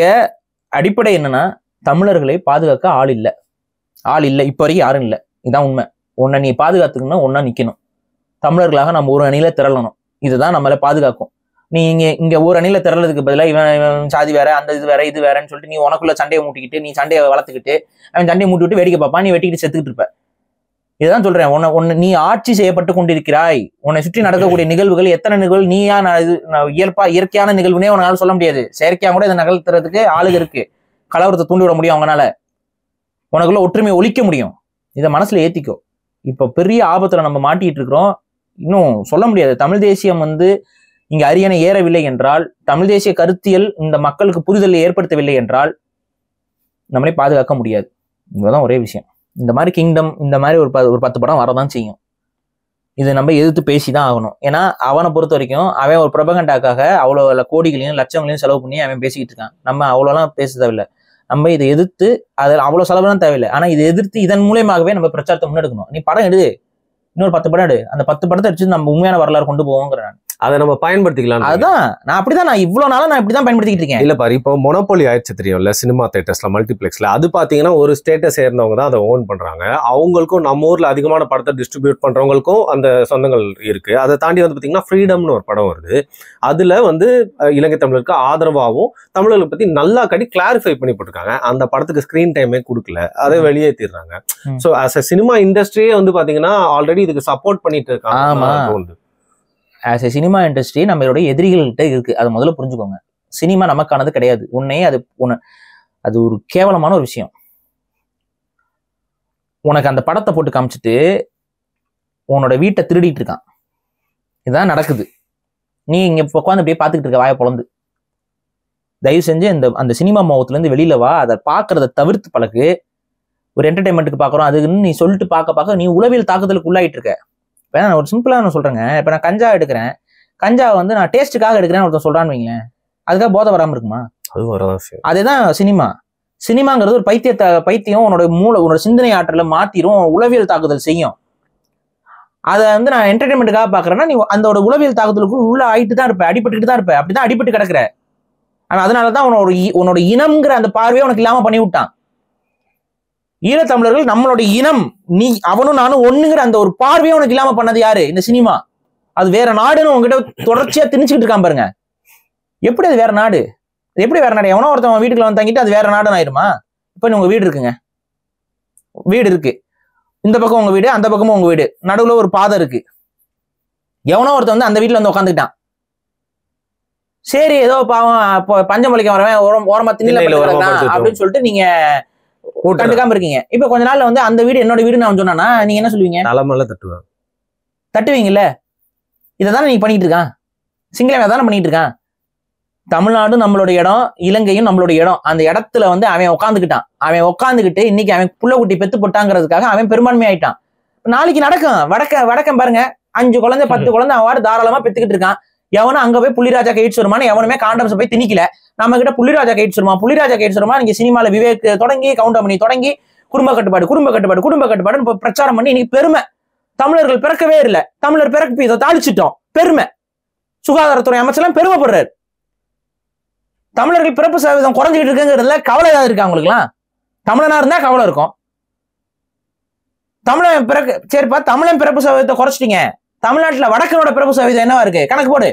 அடிப்படை என்னன்னா, தமிழர்களை பாதுகாக்க ஆள் இல்லை. இப்ப வரைக்கும் யாரும் இல்லை. இதான் உண்மை. உன்னை நீ பாதுகாத்துக்கணும், ஒன்னா நிக்கணும். தமிழர்களாக நம்ம ஒரு அணியில திரளணும். இதுதான் நம்மளை பாதுகாக்கும். நீ இங்க ஒரு அணியில திரளதுக்கு பதிலாக இவன் சாதி வேற, அந்த இது வேற, இது வேறன்னு சொல்லிட்டு நீ உனக்குள்ள சண்டையை மூட்டிக்கிட்டு, நீ சண்டையை வளர்த்துக்கிட்டு, அவன் சண்டையை மூட்டி விட்டு வேடிக்கை பார்ப்பான், நீ வெட்டிக்கிட்டு செத்துக்கிட்டு இருப்ப. இதுதான் சொல்றேன். உன்னை நீ ஆட்சி செய்யப்பட்டு கொண்டிருக்கிறாய். உன்னை சுற்றி நடக்கக்கூடிய நிகழ்வுகள் எத்தனை நிகழ்வு நீயா இயற்கையான நிகழ்வுனே உன்னால சொல்ல முடியாது. செயற்கையா கூட இதை நகர்த்துறதுக்கு ஆளுக இருக்கு. கலவரத்தை தூண்டி விட முடியும் அவங்களால. உனக்குள்ள ஒற்றுமையை ஒழிக்க முடியும். இதை மனசுல ஏத்திக்கோ. இப்ப பெரிய ஆபத்துல நம்ம மாட்டிட்டு இருக்கிறோம். இன்னும் சொல்ல முடியாது. தமிழ் தேசியம் வந்து இங்க அரியணை ஏறவில்லை என்றால், தமிழ் தேசிய கருத்தியல் இந்த மக்களுக்கு புரிதலை ஏற்படுத்தவில்லை என்றால் நம்மளே பாதுகாக்க முடியாது. இதுதான் ஒரே விஷயம். இந்த மாதிரி கிங்டம், இந்த மாதிரி ஒரு 10 படம் வரதான் செய்யும். இதை நம்ம எதிர்த்து பேசிதான் ஆகணும். ஏன்னா அவனை பொறுத்த வரைக்கும் அவன் ஒரு பிரபகண்டாக்காக அவ்வளோ கோடிகளையும் லட்சங்களையும் செலவு பண்ணி அவன் பேசிக்கிட்டு இருக்கான். நம்ம அவ்வளோலாம் பேச தேவையில்லை. நம்ம இதை எதிர்த்து, அதில் அவ்வளோ செலவுலாம் தேவையில்லை. ஆனால் இதை எதிர்த்து இதன் மூலியமாகவே நம்ம பிரச்சாரத்தை முன்னெடுக்கணும். நீ படம் எடு, இன்னொரு 10 படம் எடு, அந்த 10 படத்தை அடிச்சு நம்ம உண்மையான வரலாறு கொண்டு போவோங்கிறேன். அதை நம்ம பயன்படுத்திக்கலாம். அதுதான் நான் அப்படிதான், நான் இவ்வளவு நாளா நான் இப்படிதான் பயன்படுத்திட்டு இருக்கேன். இல்ல பாரு, இப்போ மொனோபோலி ஆயிடுச்சு தெரியும்ல, சினிமா தியேட்டர்ஸ்ல, மல்டிபிளெக்ஸ்ல. அது பாத்தீங்கன்னா ஒரு ஸ்டேட்டஸ் சேர்ந்தவங்க தான் அதை ஓன் பண்றாங்க. அவங்களுக்கும் நம்ம ஊர்ல அதிகமான படத்தை டிஸ்ட்ரிபியூட் பண்றவங்களுக்கும் அந்த சொந்தங்கள் இருக்கு. அதை தாண்டி வந்து பாத்தீங்கன்னா ஃப்ரீடம்னு ஒரு படம் வருது. அதுல வந்து இலங்கை தமிழருக்கு ஆதரவாகவும் தமிழர்களை பத்தி நல்லா கட்டி கிளாரிஃபை பண்ணி போட்டிருக்காங்க. அந்த படத்துக்கு ஸ்கிரீன் டைமே கொடுக்கல, அதை வெளியேற்றிடுறாங்க. ஸோ ஆஸ் அ சினிமா இண்டஸ்ட்ரியே வந்து பாத்தீங்கன்னா ஆல்ரெடி இதுக்கு சப்போர்ட் பண்ணிட்டு இருக்காங்க. ஆஸ் எ சினிமா இண்டஸ்ட்ரி நம்மளோட எதிரிகள்கிட்ட இருக்கு. அதை முதல்ல புரிஞ்சுக்கோங்க. சினிமா நமக்கானது கிடையாது. அது ஒரு கேவலமான ஒரு விஷயம். உனக்கு அந்த படத்தை போட்டு காமிச்சிட்டு உன்னோட வீட்டை திருடிட்டு இருக்கான். இதுதான் நடக்குது. நீ இங்க உட்காந்து அப்படியே பார்த்துக்கிட்டு இருக்க வாயை பொழந்து. தயவு செஞ்சு அந்த சினிமா மோகத்துல இருந்து வெளியில வா. அதை பார்க்கறத தவிர்த்து பழகு. ஒரு என்டர்டைன்மெண்ட்டுக்கு பார்க்குறோம் அதுக்குன்னு நீ சொல்லிட்டு பார்க்க நீ உளவியல் தாக்குதலுக்கு உள்ளாயிட்டு இருக்க. இப்போ நான் ஒரு சிம்பிளாக நான் சொல்கிறேங்க. இப்போ நான் கஞ்சா எடுக்கிறேன், கஞ்சா வந்து நான் டேஸ்ட்டுக்காக எடுக்கிறேன்னு ஒருத்தன் சொல்கிறான்னு வைங்களேன், அதுக்காக போதை வராமல் இருக்குமா? அது வரதான். அதேதான் சினிமா. சினிமாங்கிறது ஒரு பைத்தியம் உன்னோட உன்னோட சிந்தனை ஆற்றலை மாத்திரும், உளவியல் தாக்குதல் செய்யும். அதை வந்து நான் என்டர்டைன்மெண்ட்டுக்காக பாக்குறேன்னா நீ அந்த உளவியல் தாக்குதலுக்கு உள்ள ஆயிட்டு தான் இருப்ப, அடிபட்டுக்கிட்டு தான் இருப்ப, அப்படிதான் அடிபட்டு கிடக்குற. அதனாலதான் உன்னோட இனம்ங்கிற அந்த பார்வையை உனக்கு இல்லாம பண்ணி விட்டான். ஈழத்தமிழர்கள் நம்மளுடைய இனம், நீ அவனும் நானும் ஒண்ணுங்கிற அந்த ஒரு பார்வையை உனக்கு இல்லாம பண்ணது யாரு? இந்த சினிமா. அது வேற நாடுன்னு உங்ககிட்ட தொடர்ச்சியா திணிச்சுக்கிட்டு இருக்கான் பாருங்க. எப்படி அது வேற நாடு? எப்படி வேற நாடு? எவனோ ஒருத்தவன் வீட்டுக்குள்ள வந்து தங்கிட்டு அது வேற நாடுன்னு ஆயிருமா? இப்ப உங்க வீடு இருக்குங்க, வீடு இருக்கு, இந்த பக்கம் உங்க வீடு, அந்த பக்கமும் உங்க வீடு, நடுவுல ஒரு பாதை இருக்கு. எவனோ ஒருத்தன் வந்து அந்த வீட்டுல வந்து உட்காந்துக்கிட்டான். சரி ஏதோ பாவம் பஞ்சமொழிக்க வரவன் ஓரமா திண்ணில அப்படின்னு சொல்லிட்டு நீங்க கண்டுக்காம இருக்கீங்க. இப்ப கொஞ்ச நாள்ல வந்து அந்த வீடு என்னோட வீடு நான் சொன்னா நீங்க என்ன சொல்லுவீங்க? தட்டுவீங்கல்ல. இதைதானே நீங்க பண்ணிட்டு இருக்கான், சிங்களவன் தானே பண்ணிட்டு இருக்கான். தமிழ்நாடு நம்மளோட இடம், இலங்கையும் நம்மளோட இடம். அந்த இடத்துல வந்து அவன் உட்காந்துக்கிட்டு இன்னைக்கு அவன் புள்ள குட்டி பெத்து போட்டாங்கிறதுக்காக அவன் பெரும்பான்மை ஆயிட்டான். நாளைக்கு நடக்கும். வடக்கம் பாருங்க, 5 குழந்தை 10 குழந்தை அவன் தாராளமா பெத்துக்கிட்டு இருக்கான். எவனும் அங்க போய் புள்ளிராஜா கைட்ஸ் வருமானு எவனுமே காண்டம்ஸ் போய் திணிக்கல. நம்ம கிட்ட புள்ளிராஜா கைட்ஸ் வருமா நீங்க சினிமால விவேக் தொடங்கி கவுண்டமணி தொடங்கி குடும்ப கட்டுப்பாடு பிரச்சாரம் பண்ணி இன்னைக்கு பெருமை. தமிழர்கள் பிறக்கவே இல்லை, தமிழர் பிறப்பு இதை தாளிச்சிட்டோம், பெருமை. சுகாதாரத்துறை அமைச்சர்லாம் பெருமைப்படுறாரு. தமிழர்கள் பிறப்பு சதவீதம் குறைஞ்சிட்டு இருக்குங்கிறதுல கவலை ஏதாவது இருக்கா அவங்களுக்குலாம்? தமிழனா இருந்தா கவலை இருக்கும். சரிப்பா, தமிழன் பிறப்பு சதவீதத்தை குறைச்சிட்டீங்க, தமிழ்நாட்டுல வடக்கனோட பிறப்பு சதவீதம் என்னவா இருக்கு? கணக்கு போடு,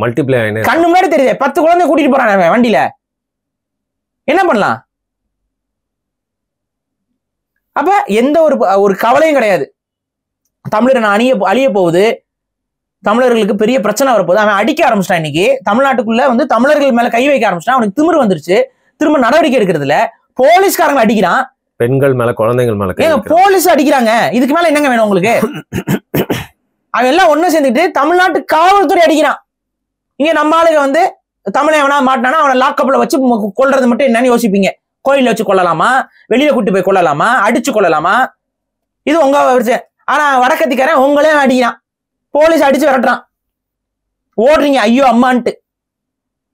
மல்டிப்ளை. கண்ணு முன்னாடி தெரியுது, 10 குழந்தை கூட்டிட்டு போறான் வண்டியில, என்ன பண்ணலாம்? அப்ப எந்த ஒரு கவலையும் கிடையாது. தமிழர் அழிய போகுது, தமிழர்களுக்கு பெரிய பிரச்சனை வரப்போகுது. அவன் அடிக்க ஆரம்பிச்சிட்டான். இன்னைக்கு தமிழ்நாட்டுக்குள்ள வந்து தமிழர்கள் மேல கை வைக்க ஆரம்பிச்சிட்டான். அவனுக்கு திமிரு வந்துருச்சு, திரும்ப நடவடிக்கை எடுக்கிறது இல்ல. போலீஸ்காரங்க அடிக்கிறான், பெண்கள் மேல குழந்தைகள் மேல போலீஸ் அடிக்கிறாங்க. இதுக்கு மேல என்னங்க வேணும் உங்களுக்கு? அவன் எல்லாம் ஒண்ணு சேர்ந்துட்டு தமிழ்நாட்டு காவல்துறை அடிக்கிறான். இங்க நம்ம ஆளுங்க வந்து தமிழை எவனா மாட்டினானா அவனை லாக்கப்ல வச்சு கொல்றது மட்டும் என்னன்னு யோசிப்பீங்க. கோயில வச்சு கொள்ளலாமா, வெளியில கூட்டு போய் கொள்ளலாமா, அடிச்சு கொள்ளலாமா, இது உங்க விஷயம். ஆனா வடக்கத்திக்காரன் உங்களே அடிக்கிறான், போலீஸ் அடிச்சு விரட்டுறான், ஓடுறீங்க ஐயோ அம்மான்ட்டு.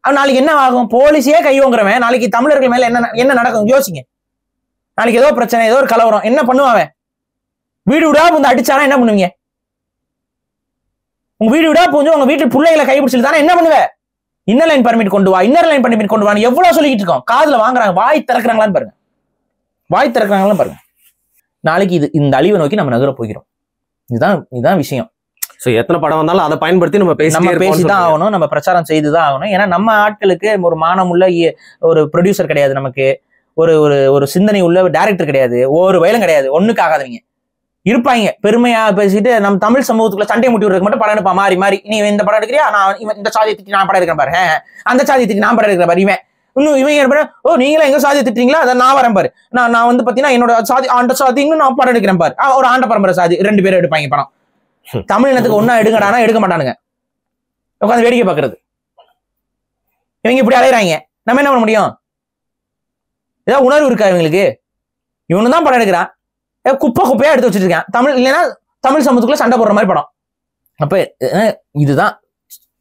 நாளைக்கு என்ன ஆகும்? போலீஸே கையோங்கிறவன் நாளைக்கு தமிழர்கள் மேல என்ன நடக்கும் யோசிங்க. நாளைக்கு ஏதோ பிரச்சனை, ஏதோ ஒரு கலவரம், என்ன பண்ணுவான்? வீடு விடா வந்து அடிச்சானா என்ன பண்ணுவீங்க? உங்க வீடு விடா பூந்து உங்க வீட்டு பிள்ளைகளை கைப்பிடிச்சிட்டு தானே என்ன பண்ணுவ? இன்னர் லைன் பர்மிட் கொண்டு வா, இன்னர் லைன் பர்மிட் கொண்டு வான்னு எவ்வளவு சொல்லிக்கிட்டு இருக்கோம். காதுல வாங்குறாங்க, வாய் திறக்கிறாங்களான்னு பாருங்க. நாளைக்கு இந்த அழிவை நோக்கி நம்ம நகர போகிறோம். இதுதான் விஷயம். எத்தனை படம் வந்தாலும் அதை பயன்படுத்தி நம்ம பேசிதான் ஆகணும், நம்ம பிரச்சாரம் செய்துதான் ஆகணும். ஏன்னா நம்ம ஆட்களுக்கு ஒரு மானமுள்ள ஒரு ப்ரொடியூசர் கிடையாது, நமக்கு ஒரு சிந்தனை உள்ள டைரக்டர் கிடையாது, ஒரு வயலும் கிடையாது, ஒண்ணுக்கு ஆகாதவங்க இருப்பாங்க. பெருமையா பேசிட்டு நம்ம தமிழ் சமூகத்துக்குள்ள சண்டை முட்டி விடுறதுக்கு மட்டும் படம் எடுப்பா மாறி நீ இந்த படம் எடுக்கிறியா, நான் இந்த சாதியை திட்டி நான் படம் எடுக்கிறேன் பாரு, அந்த சாதியை திட்டி நான் படம் எடுக்கிறேன் பாரு. இவன் ஓ நீங்களா எங்க சாதியை திட்டுறீங்களா, அதை நான் வரேன் பாரு, நான் வந்து பாத்தீங்கன்னா என்னோட சாதி ஆண்ட சாதின்னு நான் படம் எடுக்கிறேன் பாரு. ஒரு ஆண்ட பரம்பரை சாதி 2 பேரும் எடுப்பாங்க படம். தமிழினத்துக்கு ஒன்னா எடுங்கடானா எடுக்க மாட்டானுங்க, உட்காந்து வேடிக்கை பாக்குறது. இவங்க இப்படி அலையிறாங்க, நம்ம என்ன பண்ண முடியும்? ஏதாவது உணர்வு இருக்கா இவங்களுக்கு? இவனு தான் படம் எடுக்கிறான், குப்பையா எடுத்து வச்சுட்டு இருக்கேன். தமிழ் இல்லைன்னா தமிழ் சமூகத்துக்குள்ள சண்டை போடுற மாதிரி படம். அப்ப இதுதான்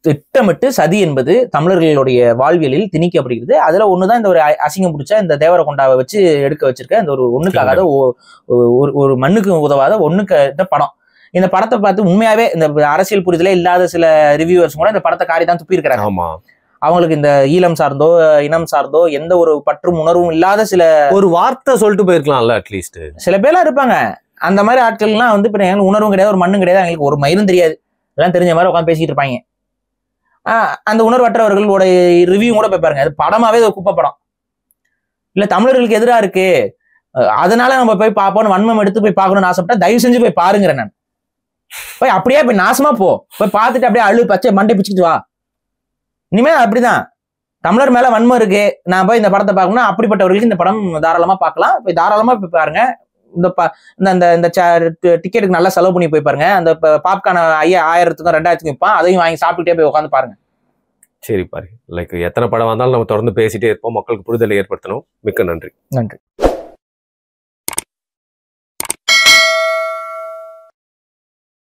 திட்டமிட்டு சதி என்பது தமிழர்களுடைய வாழ்வியலில் திணிக்கப்படுகிறது. அதுல ஒண்ணுதான் இந்த ஒரு அசிங்கம் பிடிச்ச இந்த தேவர கொண்டாவை வச்சு எடுக்க வச்சிருக்க இந்த ஒரு ஒண்ணுக்காகாத ஒரு மண்ணுக்கு உதவாத ஒண்ணுக்கு படம். இந்த படத்தை பார்த்து உண்மையாவே இந்த அரசியல் புரிதலே இல்லாத சில ரிவ்யூவர்ஸ் கூட இந்த படத்தை காரி தான் துப்பி இருக்கிறாங்க. அவங்களுக்கு இந்த ஈழம் சார்ந்தோ இனம் சார்ந்தோ எந்த ஒரு பற்றும் உணர்வும் இல்லாத சில ஒரு வார்த்தை சொல்லிட்டு போயிருக்கலாம்ல. அட்லீஸ்ட் சில பேர்லாம் இருப்பாங்க அந்த மாதிரி ஆட்கள்லாம் வந்து இப்ப உணர்வும் கிடையாது, ஒரு மண்ணும் கிடையாது, அவங்களுக்கு ஒரு மயிரும் தெரியாது, எல்லாம் தெரிஞ்ச மாதிரி உட்காந்து பேசிட்டு இருப்பாங்க. அந்த உணர்வற்றவர்களோட ரிவ்யூ கூட போய் பாருங்க, அது படமாவே ஒரு குப்பை படம் இல்ல, தமிழர்களுக்கு எதிராக இருக்கு அதனால நம்ம போய் பார்ப்போம், வன்மம் எடுத்து போய் பார்க்கணும்னு ஆசைப்பட்டா தயவு செஞ்சு போய் பாருங்கிறேன் நான். போய் அப்படியே போய் நாசமா போய் பார்த்துட்டு அப்படியே அழு பச்சை மண்டை பிச்சுக்கிட்டு வா. இனிமே அப்படிதான், தமிழர் மேல வன்மம் இருக்கு, நான் போய் இந்த படத்தை பார்க்கணும்னா அப்படிப்பட்டவர்களுக்கு இந்த படம் தாராளமா பார்க்கலாம். போய் தாராளமா போய் பாருங்க. இந்த டிக்கெட்டுக்கு நல்லா செலவு பண்ணி போய் பாருங்க. அந்த பாப்கார்ன் 1000க்கும் 2000க்கும் விற்பான், அதையும் வாங்கி சாப்பிட்டுட்டே போய் உட்காந்து பாருங்க. சரி பாரு, லைக் எத்தனை படம் வந்தாலும் நம்ம தொடர்ந்து பேசிட்டே இருப்போம், மக்களுக்கு புரிதலை ஏற்படுத்தணும். மிக்க நன்றி.